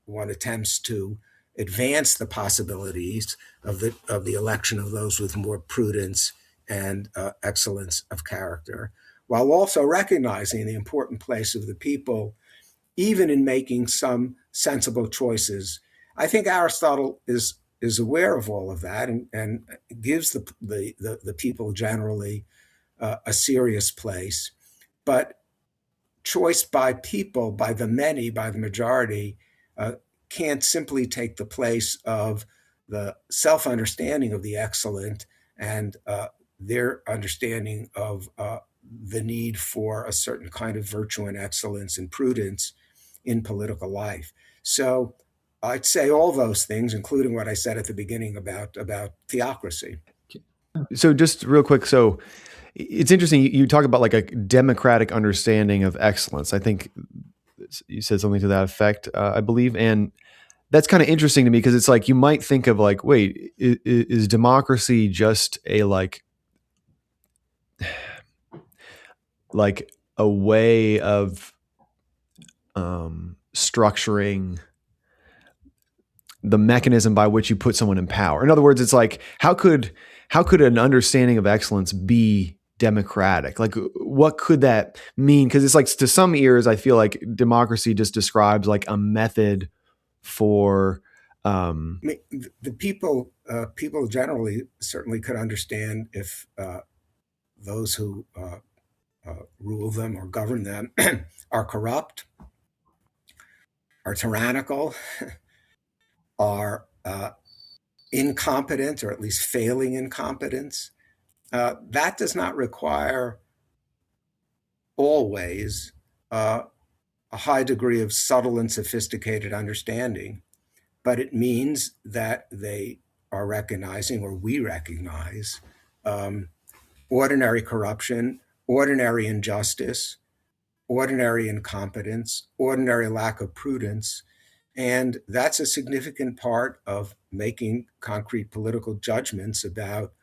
S2: one attempts to advance the possibilities of the election of those with more prudence and excellence of character, while also recognizing the important place of the people, even in making some sensible choices. I think Aristotle is aware of all of that, and gives the people generally a serious place. But choice by people, by the many, by the majority, can't simply take the place of the self-understanding of the excellent and their understanding of the need for a certain kind of virtue and excellence and prudence in political life. So I'd say all those things, including what I said at the beginning about theocracy.
S1: So just real quick, so it's interesting. You talk about like a democratic understanding of excellence. I think you said something to that effect, I believe. And that's kind of interesting to me because it's like, you might think of like, wait, is democracy just a like a way of structuring the mechanism by which you put someone in power? In other words, it's like, how could an understanding of excellence be democratic? Like, what could that mean? Because it's like, to some ears, I feel like democracy just describes like a method for
S2: I mean, the people generally certainly could understand if those who rule them or govern them are corrupt, are tyrannical, are incompetent, or at least failing incompetence. That does not require always a high degree of subtle and sophisticated understanding, but it means that they are recognizing, or we recognize, ordinary corruption, ordinary injustice, ordinary incompetence, ordinary lack of prudence. And that's a significant part of making concrete political judgments about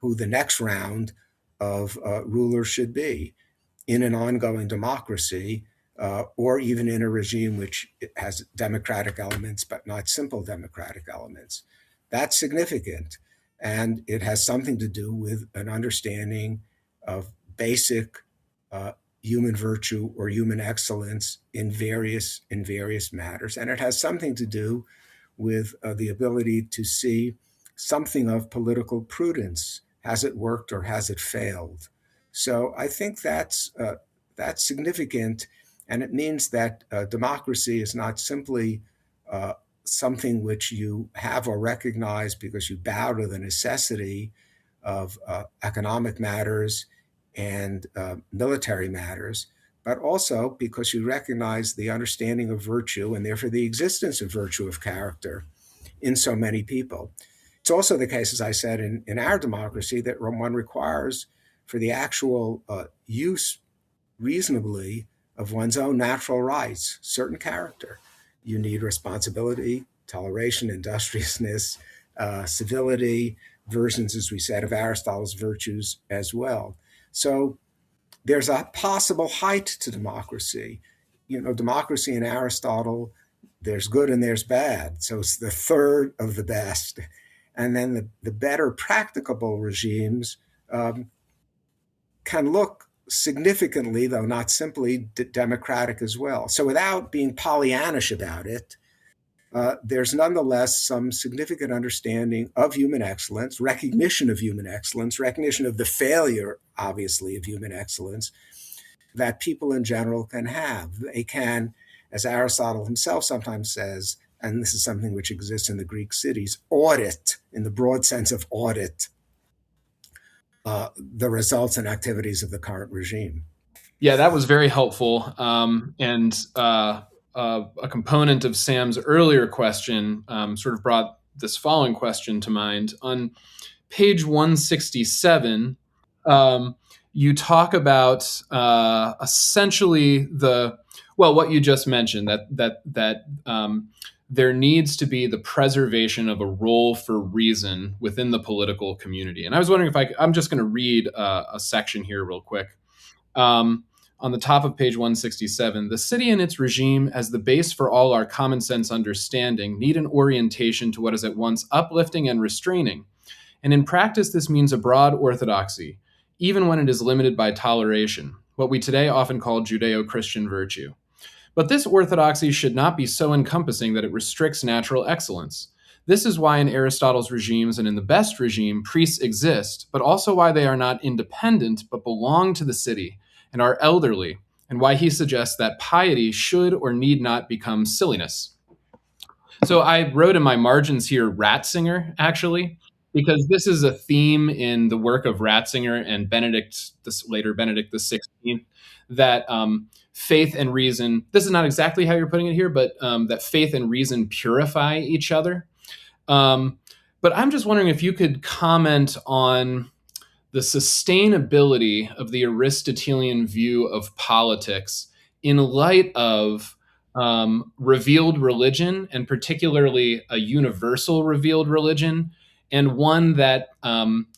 S2: who the next round of rulers should be in an ongoing democracy, or even in a regime which has democratic elements, but not simple democratic elements. That's significant. And it has something to do with an understanding of basic human virtue or human excellence in various matters. And it has something to do with the ability to see something of political prudence. Has it worked or has it failed? So I think that's significant, and it means that democracy is not simply something which you have or recognize because you bow to the necessity of economic matters and military matters, but also because you recognize the understanding of virtue and therefore the existence of virtue of character in so many people. It's also the case, as I said, in our democracy, that one requires for the actual use reasonably of one's own natural rights certain character. You need responsibility, toleration, industriousness, civility, versions, as we said, of Aristotle's virtues as well. So there's a possible height to democracy. Democracy in Aristotle, there's good and there's bad. So it's the third of the best. And then the better practicable regimes can look significantly, though not simply, democratic as well. So without being Pollyannish about it, there's nonetheless some significant understanding of human excellence, recognition of human excellence, recognition of the failure, obviously, of human excellence that people in general can have. They can, as Aristotle himself sometimes says, and this is something which exists in the Greek cities, audit, in the broad sense of audit, the results and activities of the current regime.
S3: Yeah, that was very helpful. A component of Sam's earlier question sort of brought this following question to mind. On page 167, you talk about essentially what you just mentioned, that there needs to be the preservation of a role for reason within the political community. And I was wondering if I'm just going to read a section here real quick. On the top of page 167, the city and its regime, as the base for all our common sense understanding, need an orientation to what is at once uplifting and restraining. And in practice, this means a broad orthodoxy, even when it is limited by toleration, what we today often call Judeo-Christian virtue. But this orthodoxy should not be so encompassing that it restricts natural excellence. This is why in Aristotle's regimes and in the best regime, priests exist, but also why they are not independent but belong to the city and are elderly, and why he suggests that piety should or need not become silliness. So I wrote in my margins here Ratzinger, actually, because this is a theme in the work of Ratzinger and later Benedict XVI, that faith and reason, this is not exactly how you're putting it here, but that faith and reason purify each other. But I'm just wondering if you could comment on the sustainability of the Aristotelian view of politics in light of revealed religion, and particularly a universal revealed religion, and one that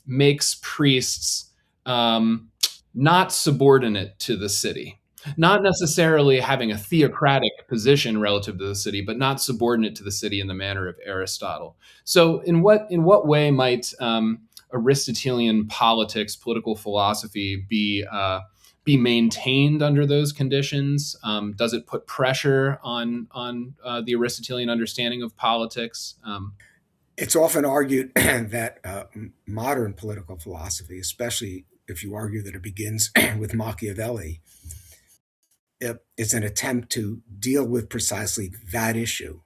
S3: makes priests not subordinate to the city, not necessarily having a theocratic position relative to the city, but not subordinate to the city in the manner of Aristotle. So in what way might Aristotelian politics, political philosophy be maintained under those conditions? Does it put pressure on the Aristotelian understanding of politics?
S2: It's often argued that modern political philosophy, especially if you argue that it begins with Machiavelli, is an attempt to deal with precisely that issue.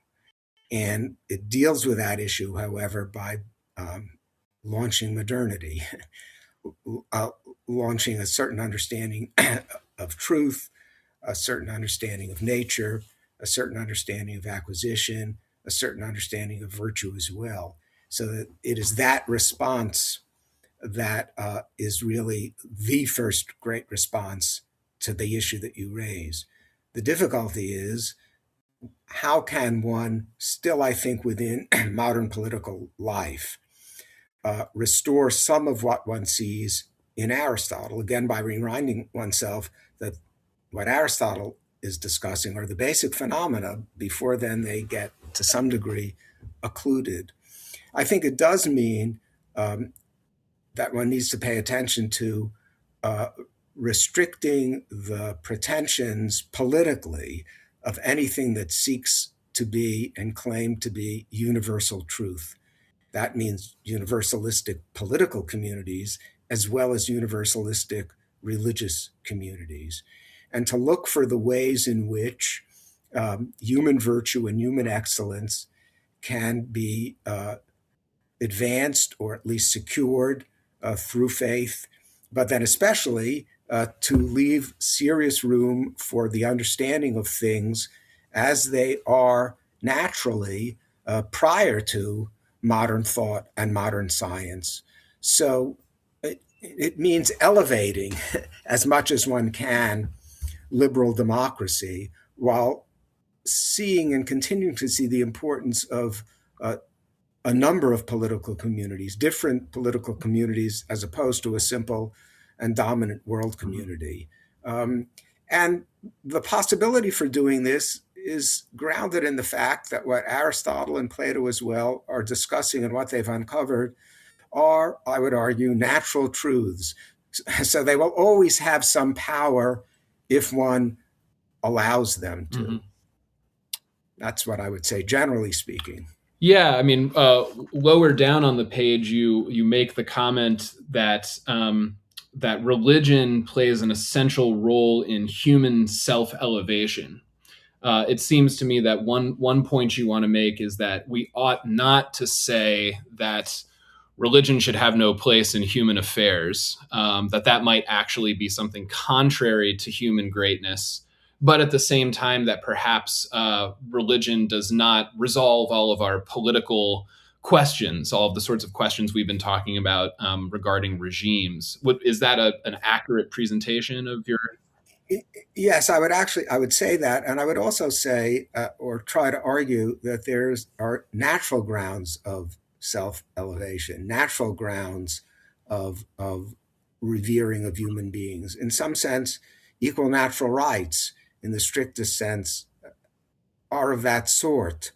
S2: And it deals with that issue, however, by launching modernity, launching a certain understanding of truth, a certain understanding of nature, a certain understanding of acquisition, a certain understanding of virtue as well. So that it is that response that is really the first great response to the issue that you raise. The difficulty is, how can one still, I think, within modern political life, restore some of what one sees in Aristotle, again, by reminding oneself that what Aristotle is discussing are the basic phenomena. Before then, they get, to some degree, occluded. I think it does mean that one needs to pay attention to restricting the pretensions politically of anything that seeks to be and claim to be universal truth. That means universalistic political communities as well as universalistic religious communities. And to look for the ways in which human virtue and human excellence can be advanced or at least secured through faith, but then especially to leave serious room for the understanding of things as they are naturally prior to modern thought and modern science. So it means elevating as much as one can liberal democracy while seeing and continuing to see the importance of a number of political communities, different political communities, as opposed to a simple and dominant world community. And the possibility for doing this is grounded in the fact that what Aristotle and Plato as well are discussing and what they've uncovered are, I would argue, natural truths. So they will always have some power if one allows them to. Mm-hmm. That's what I would say, generally speaking.
S3: Yeah, I mean, lower down on the page, you make the comment that that religion plays an essential role in human self-elevation. It seems to me that one point you want to make is that we ought not to say that religion should have no place in human affairs, that might actually be something contrary to human greatness, but at the same time that perhaps religion does not resolve all of our political questions, all of the sorts of questions we've been talking about regarding regimes. Is that an accurate presentation of your?
S2: Yes, I would say that, and I would also say, or try to argue that there's are natural grounds of self elevation, natural grounds of revering of human beings. In some sense, equal natural rights, in the strictest sense, are of that sort.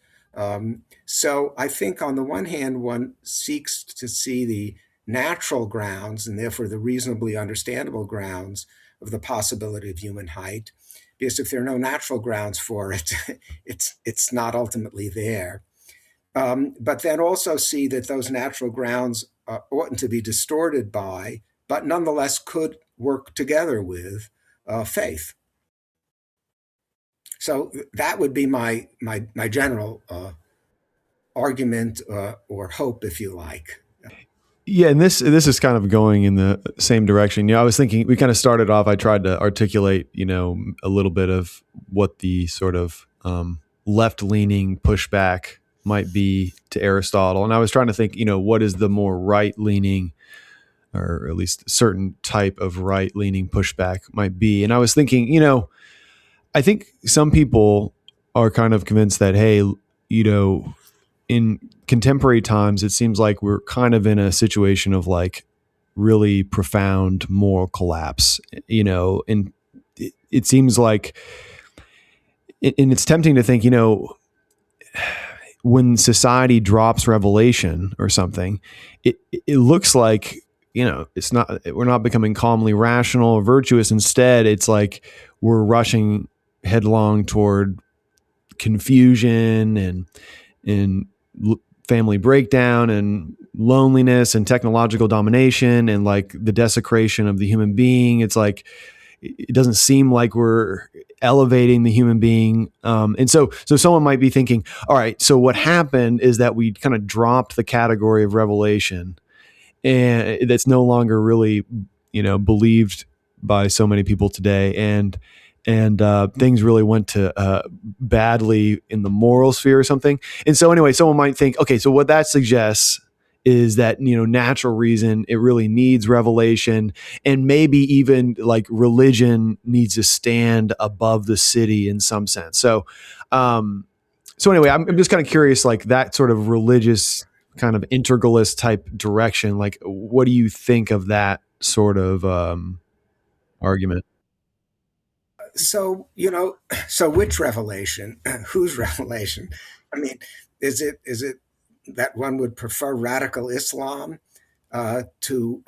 S2: So I think on the one hand, one seeks to see the natural grounds and therefore the reasonably understandable grounds of the possibility of human height, because if there are no natural grounds for it, it's not ultimately there. But then also see that those natural grounds oughtn't to be distorted by, but nonetheless could work together with faith. So that would be my general argument or hope, if you like.
S1: Yeah, and this is kind of going in the same direction. I was thinking we kind of started off. I tried to articulate, a little bit of what the sort of left leaning pushback might be to Aristotle, and I was trying to think, what is the more right leaning, or at least a certain type of right leaning pushback might be. And I was thinking, I think some people are kind of convinced that, hey, in contemporary times, it seems like we're kind of in a situation of like really profound moral collapse, and it seems like, and it's tempting to think, when society drops revelation or something, it looks like, it's not, we're not becoming calmly rational or virtuous. Instead, it's like we're rushing headlong toward confusion and family breakdown and loneliness and technological domination and like the desecration of the human being. It's like, it doesn't seem like we're elevating the human being. And so someone might be thinking, all right, so what happened is that we kind of dropped the category of revelation, and that's no longer really, believed by so many people today. And things really went to badly in the moral sphere or something. And so anyway, someone might think, okay, so what that suggests is that, natural reason, it really needs revelation, and maybe even like religion needs to stand above the city in some sense. So anyway, I'm just kind of curious, like that sort of religious kind of integralist type direction. Like, what do you think of that sort of argument?
S2: So so which revelation? Whose revelation? I mean, is it that one would prefer radical Islam to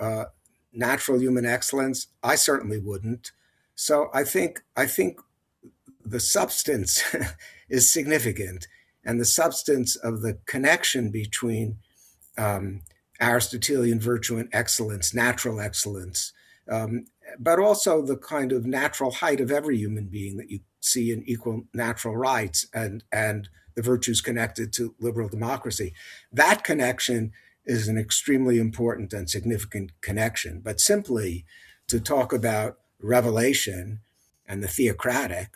S2: natural human excellence? I certainly wouldn't. So I think the substance is significant, and the substance of the connection between um, Aristotelian virtue and excellence, natural excellence, um, but also the kind of natural height of every human being that you see in equal natural rights and the virtues connected to liberal democracy. That connection is an extremely important and significant connection. But simply to talk about revelation and the theocratic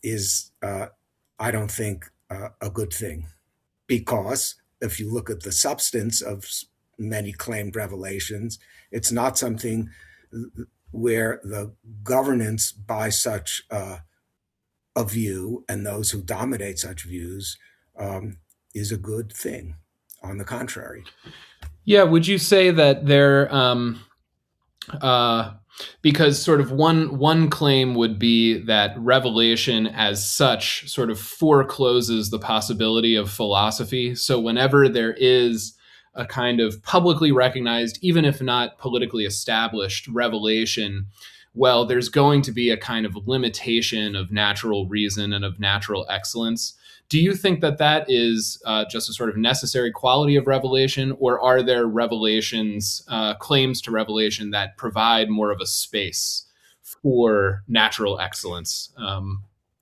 S2: is, I don't think, a good thing, because if you look at the substance of many claimed revelations, it's not something where the governance by such a view and those who dominate such views is a good thing. On the contrary.
S3: Yeah, would you say that there uh, because sort of one claim would be that revelation as such sort of forecloses the possibility of philosophy. So whenever there is a kind of publicly recognized, even if not politically established revelation, well, there's going to be a kind of limitation of natural reason and of natural excellence. Do you think that that is just a sort of necessary quality of revelation, or are there revelations, claims to revelation that provide more of a space for natural excellence?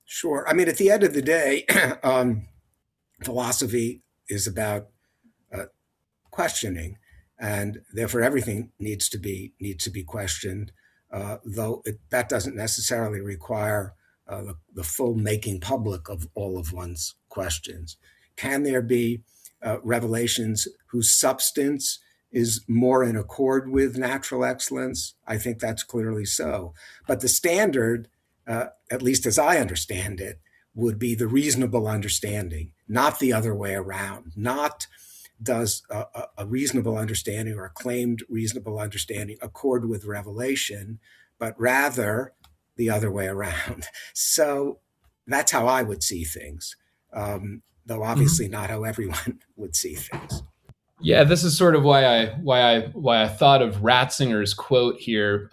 S2: Sure. I mean, at the end of the day, philosophy is about questioning, and therefore everything needs to be questioned. Though that doesn't necessarily require the full making public of all of one's questions. Can there be revelations whose substance is more in accord with natural excellence? I think that's clearly so. But the standard, at least as I understand it, would be the reasonable understanding, not the other way around. Not does a reasonable understanding or a claimed reasonable understanding accord with revelation, but rather the other way around. So that's how I would see things, though obviously not how everyone would see things.
S3: Yeah, this is sort of why I thought of Ratzinger's quote here,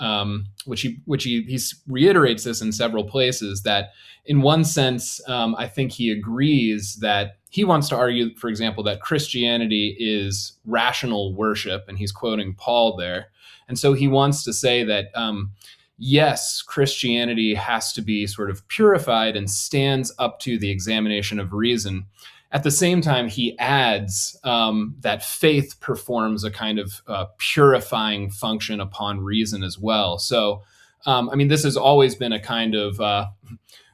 S3: which he reiterates this in several places. That in one sense, I think he agrees that he wants to argue, for example, that Christianity is rational worship, and he's quoting Paul there, and so he wants to say that yes, Christianity has to be sort of purified and stands up to the examination of reason. At the same time, he adds that faith performs a kind of purifying function upon reason as well. So, I mean, this has always been a kind of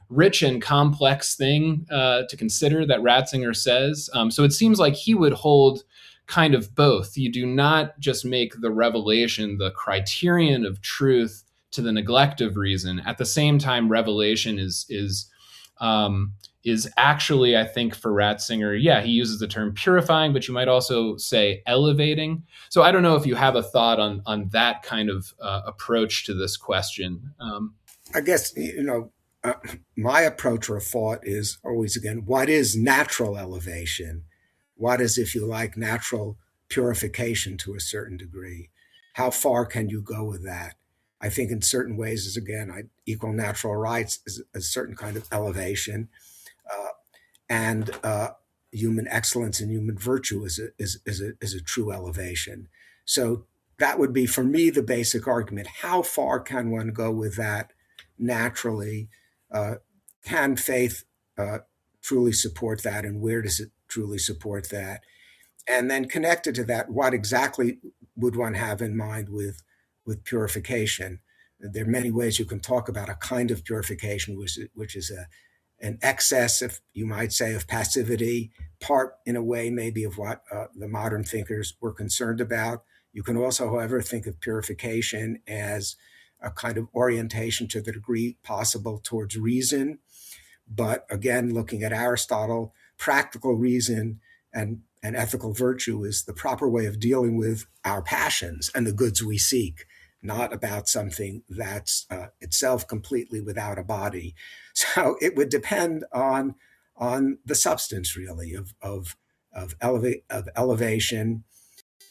S3: rich and complex thing to consider that Ratzinger says. So it seems like he would hold kind of both. You do not just make the revelation the criterion of truth to the neglect of reason. At the same time, revelation is actually, I think, for Ratzinger, yeah, he uses the term purifying, but you might also say elevating. So I don't know if you have a thought on that kind of approach to this question.
S2: I guess, my approach or thought is always, again, what is natural elevation? What is, if you like, natural purification to a certain degree? How far can you go with that? I think in certain ways is, again, equal natural rights is a certain kind of elevation. And human excellence and human virtue is a true elevation. So that would be, for me, the basic argument. How far can one go with that naturally? Can faith truly support that, and where does it truly support that? And then connected to that, what exactly would one have in mind with purification? There are many ways you can talk about a kind of purification, which is an excess, if you might say, of passivity, part in a way maybe of what the modern thinkers were concerned about. You can also, however, think of purification as a kind of orientation to the degree possible towards reason. But again, looking at Aristotle, practical reason and ethical virtue is the proper way of dealing with our passions and the goods we seek, not about something that's itself completely without a body. So it would depend on the substance, really, of elevation,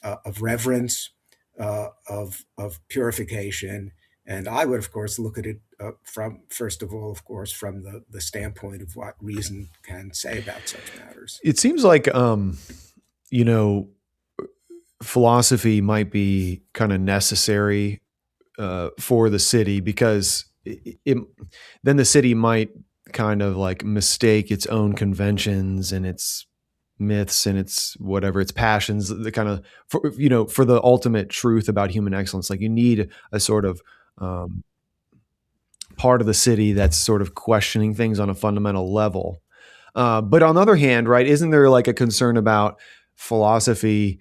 S2: of reverence, of purification. And I would, of course, look at it from, first of all, of course, from the standpoint of what reason can say about such matters.
S1: It seems like, philosophy might be kind of necessary for the city, because then the city might kind of like mistake its own conventions and its myths and its whatever, its passions, the kind of, for the ultimate truth about human excellence. Like, you need a sort of part of the city that's sort of questioning things on a fundamental level. But on the other hand, right, isn't there like a concern about philosophy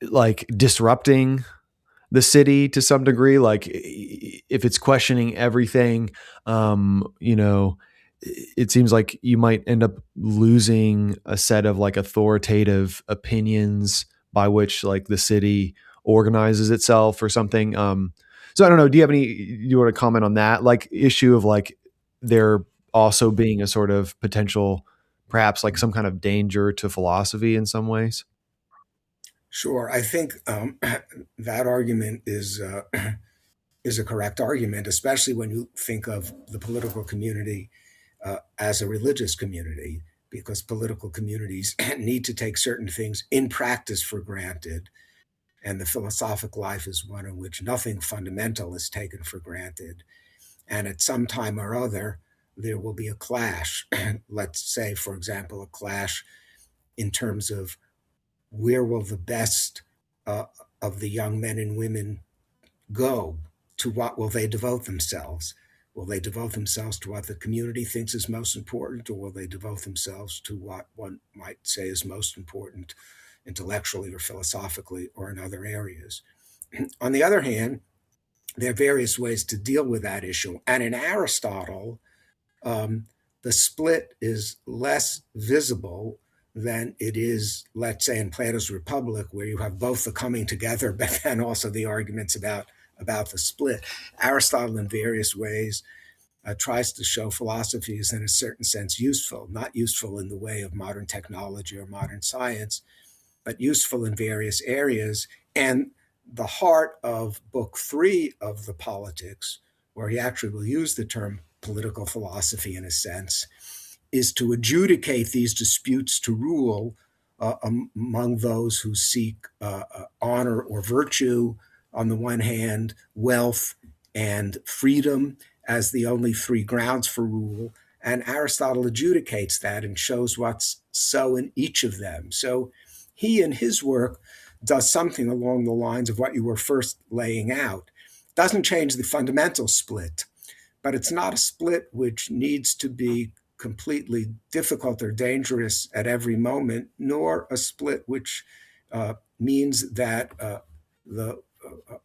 S1: like disrupting the city to some degree? Like, if it's questioning everything, it seems like you might end up losing a set of like authoritative opinions by which like the city organizes itself or something. So I don't know. Do you want to comment on that like issue of like there also being a sort of potential, perhaps like some kind of danger to philosophy in some ways?
S2: Sure, I think that argument is a correct argument, especially when you think of the political community as a religious community, because political communities need to take certain things in practice for granted. And the philosophic life is one in which nothing fundamental is taken for granted. And at some time or other, there will be a clash. Let's say, for example, a clash in terms of where will the best uh, of the young men and women go? To what will they devote themselves? Will they devote themselves to what the community thinks is most important, or will they devote themselves to what one might say is most important intellectually or philosophically or in other areas? On the other hand, there are various ways to deal with that issue. And in Aristotle, um, the split is less visible than it is, let's say, in Plato's Republic, where you have both the coming together, but then also the arguments about the split. Aristotle, in various ways, tries to show philosophy is, in a certain sense, useful, not useful in the way of modern technology or modern science, but useful in various areas. And the heart of book 3 of the Politics, where he actually will use the term political philosophy in a sense, is to adjudicate these disputes to rule among those who seek honor or virtue on the one hand, wealth and freedom as the only three grounds for rule. And Aristotle adjudicates that and shows what's so in each of them. So he, in his work, does something along the lines of what you were first laying out. Doesn't change the fundamental split, but it's not a split which needs to be completely difficult or dangerous at every moment, nor a split which means that the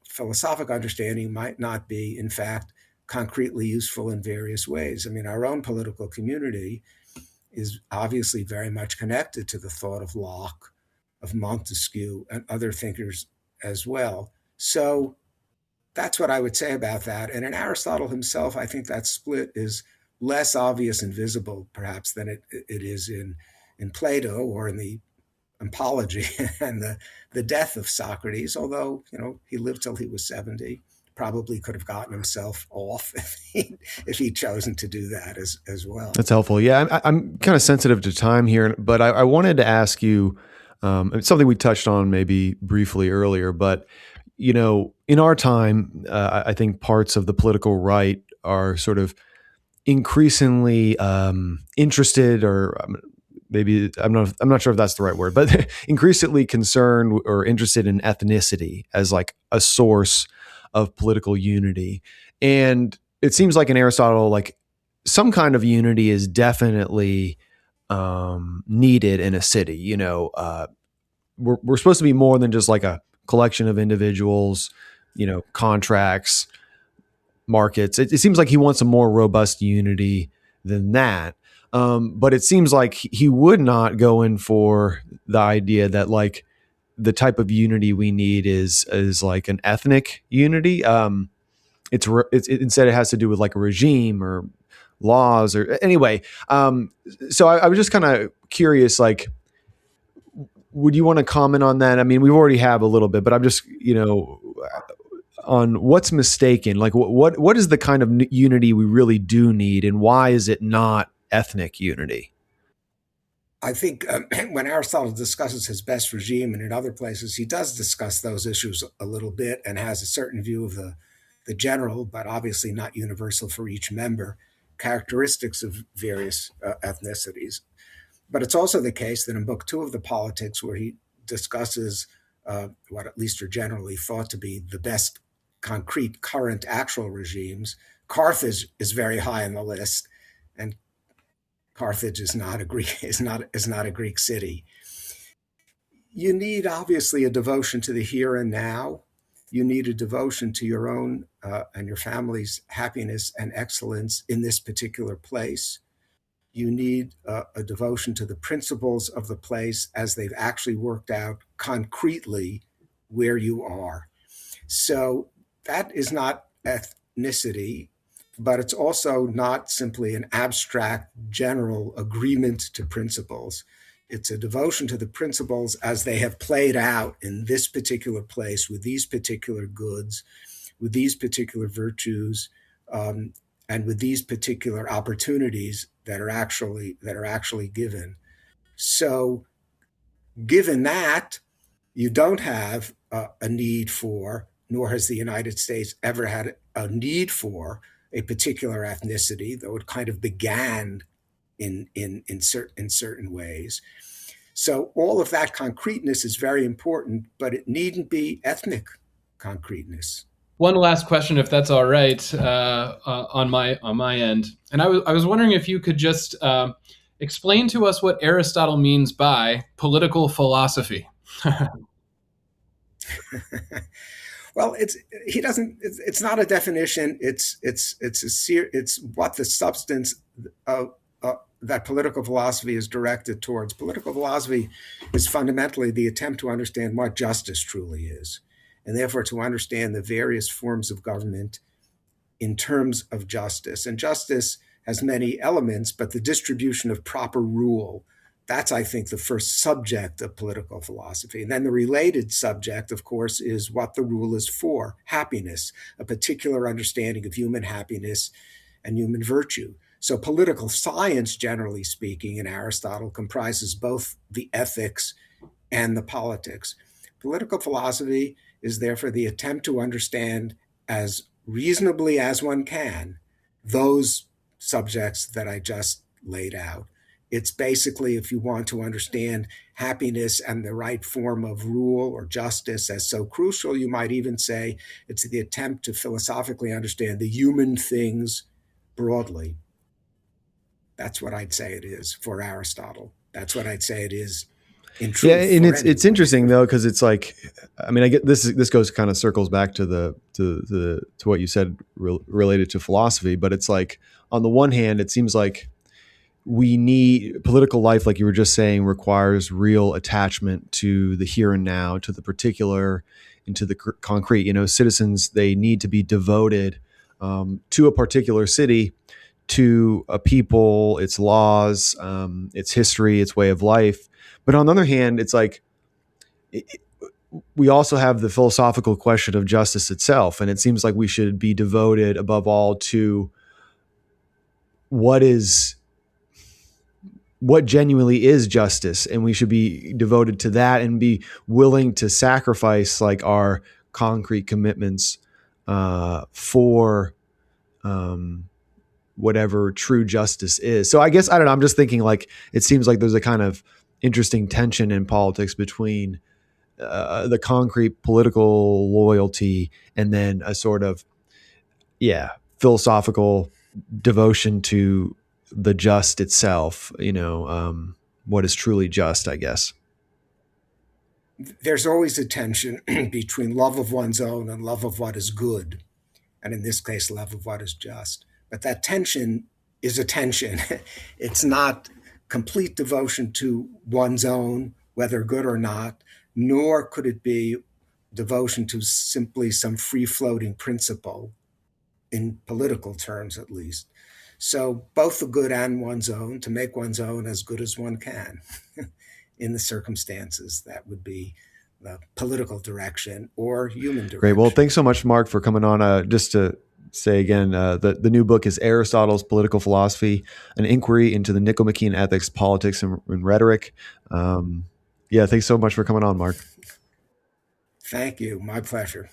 S2: philosophic understanding might not be, in fact, concretely useful in various ways. I mean, our own political community is obviously very much connected to the thought of Locke, of Montesquieu, and other thinkers as well. So that's what I would say about that. And in Aristotle himself, I think that split is less obvious and visible, perhaps, than it is in Plato or in the Apology and the death of Socrates, although, he lived till he was 70, probably could have gotten himself off if he'd chosen to do that as well.
S1: That's helpful. Yeah, I'm kind of sensitive to time here, but I wanted to ask you something we touched on maybe briefly earlier, but, in our time, I think parts of the political right are sort of increasingly interested, or maybe I'm not sure if that's the right word, but increasingly concerned or interested in ethnicity as like a source of political unity. And it seems like in Aristotle, like some kind of unity is definitely needed in a city. We're supposed to be more than just like a collection of individuals, contracts, markets. It seems like he wants a more robust unity than that. But it seems like he would not go in for the idea that like the type of unity we need is like an ethnic unity. It's instead it has to do with like a regime or laws or anyway. So I was just kind of curious, like, would you want to comment on that? I mean, we already have a little bit, but I'm just, on what's mistaken. Like what is the kind of unity we really do need, and why is it not ethnic unity?
S2: I think when Aristotle discusses his best regime, and in other places, he does discuss those issues a little bit and has a certain view of the general, but obviously not universal for each member, characteristics of various ethnicities. But it's also the case that in Book 2 of the Politics, where he discusses what at least are generally thought to be the best concrete current actual regimes, Carthage is very high on the list, and Carthage is not a Greek city. You need obviously a devotion to the here and now. You need a devotion to your own and your family's happiness and excellence in this particular place. You need a devotion to the principles of the place as they've actually worked out concretely where you are. So that is not ethnicity, but it's also not simply an abstract general agreement to principles. It's a devotion to the principles as they have played out in this particular place with these particular goods, with these particular virtues, and with these particular opportunities that are actually given. So, given that, you don't have a need for, nor has the United States ever had a need for, a particular ethnicity, though it kind of began in certain ways. So all of that concreteness is very important, but it needn't be ethnic concreteness.
S3: One last question, if that's all right, on my end, and I was wondering if you could just explain to us what Aristotle means by political philosophy.
S2: Well, he doesn't. It's not a definition. It's what the substance of that political philosophy is directed towards. Political philosophy is fundamentally the attempt to understand what justice truly is, and therefore to understand the various forms of government in terms of justice. And justice has many elements, but the distribution of proper rule, that's, I think, the first subject of political philosophy. And then the related subject, of course, is what the rule is for: happiness, a particular understanding of human happiness and human virtue. So political science, generally speaking, in Aristotle, comprises both the ethics and the politics. Political philosophy is therefore the attempt to understand as reasonably as one can those subjects that I just laid out. It's basically, if you want to understand happiness and the right form of rule or justice as so crucial, you might even say it's the attempt to philosophically understand the human things broadly. That's what I'd say it is for Aristotle. That's what I'd say it is in truth.
S1: Yeah, and it's interesting though, because it's like, I mean, I get this goes kind of circles back to to what you said related to philosophy, but it's like, on the one hand, it seems like we need political life, like you were just saying, requires real attachment to the here and now, to the particular, and to the concrete. You know, citizens, they need to be devoted to a particular city, to a people, its laws, its history, its way of life. But on the other hand, it's like we also have the philosophical question of justice itself. And it seems like we should be devoted above all to what genuinely is justice. And we should be devoted to that and be willing to sacrifice like our concrete commitments for whatever true justice is. So I guess, I don't know, I'm just thinking like, it seems like there's a kind of interesting tension in politics between the concrete political loyalty and then a sort of, philosophical devotion to the just itself, what is truly just, I guess.
S2: There's always a tension between love of one's own and love of what is good. And in this case, love of what is just. But that tension is a tension. It's not complete devotion to one's own, whether good or not, nor could it be devotion to simply some free-floating principle, in political terms at least. So both the good and one's own, to make one's own as good as one can in the circumstances. That would be the political direction or human direction.
S1: Great. Well, thanks so much, Mark, for coming on. Just to say again, the new book is Aristotle's Political Philosophy, an inquiry into the Nicomachean ethics, politics, and rhetoric. Thanks so much for coming on, Mark.
S2: Thank you. My pleasure.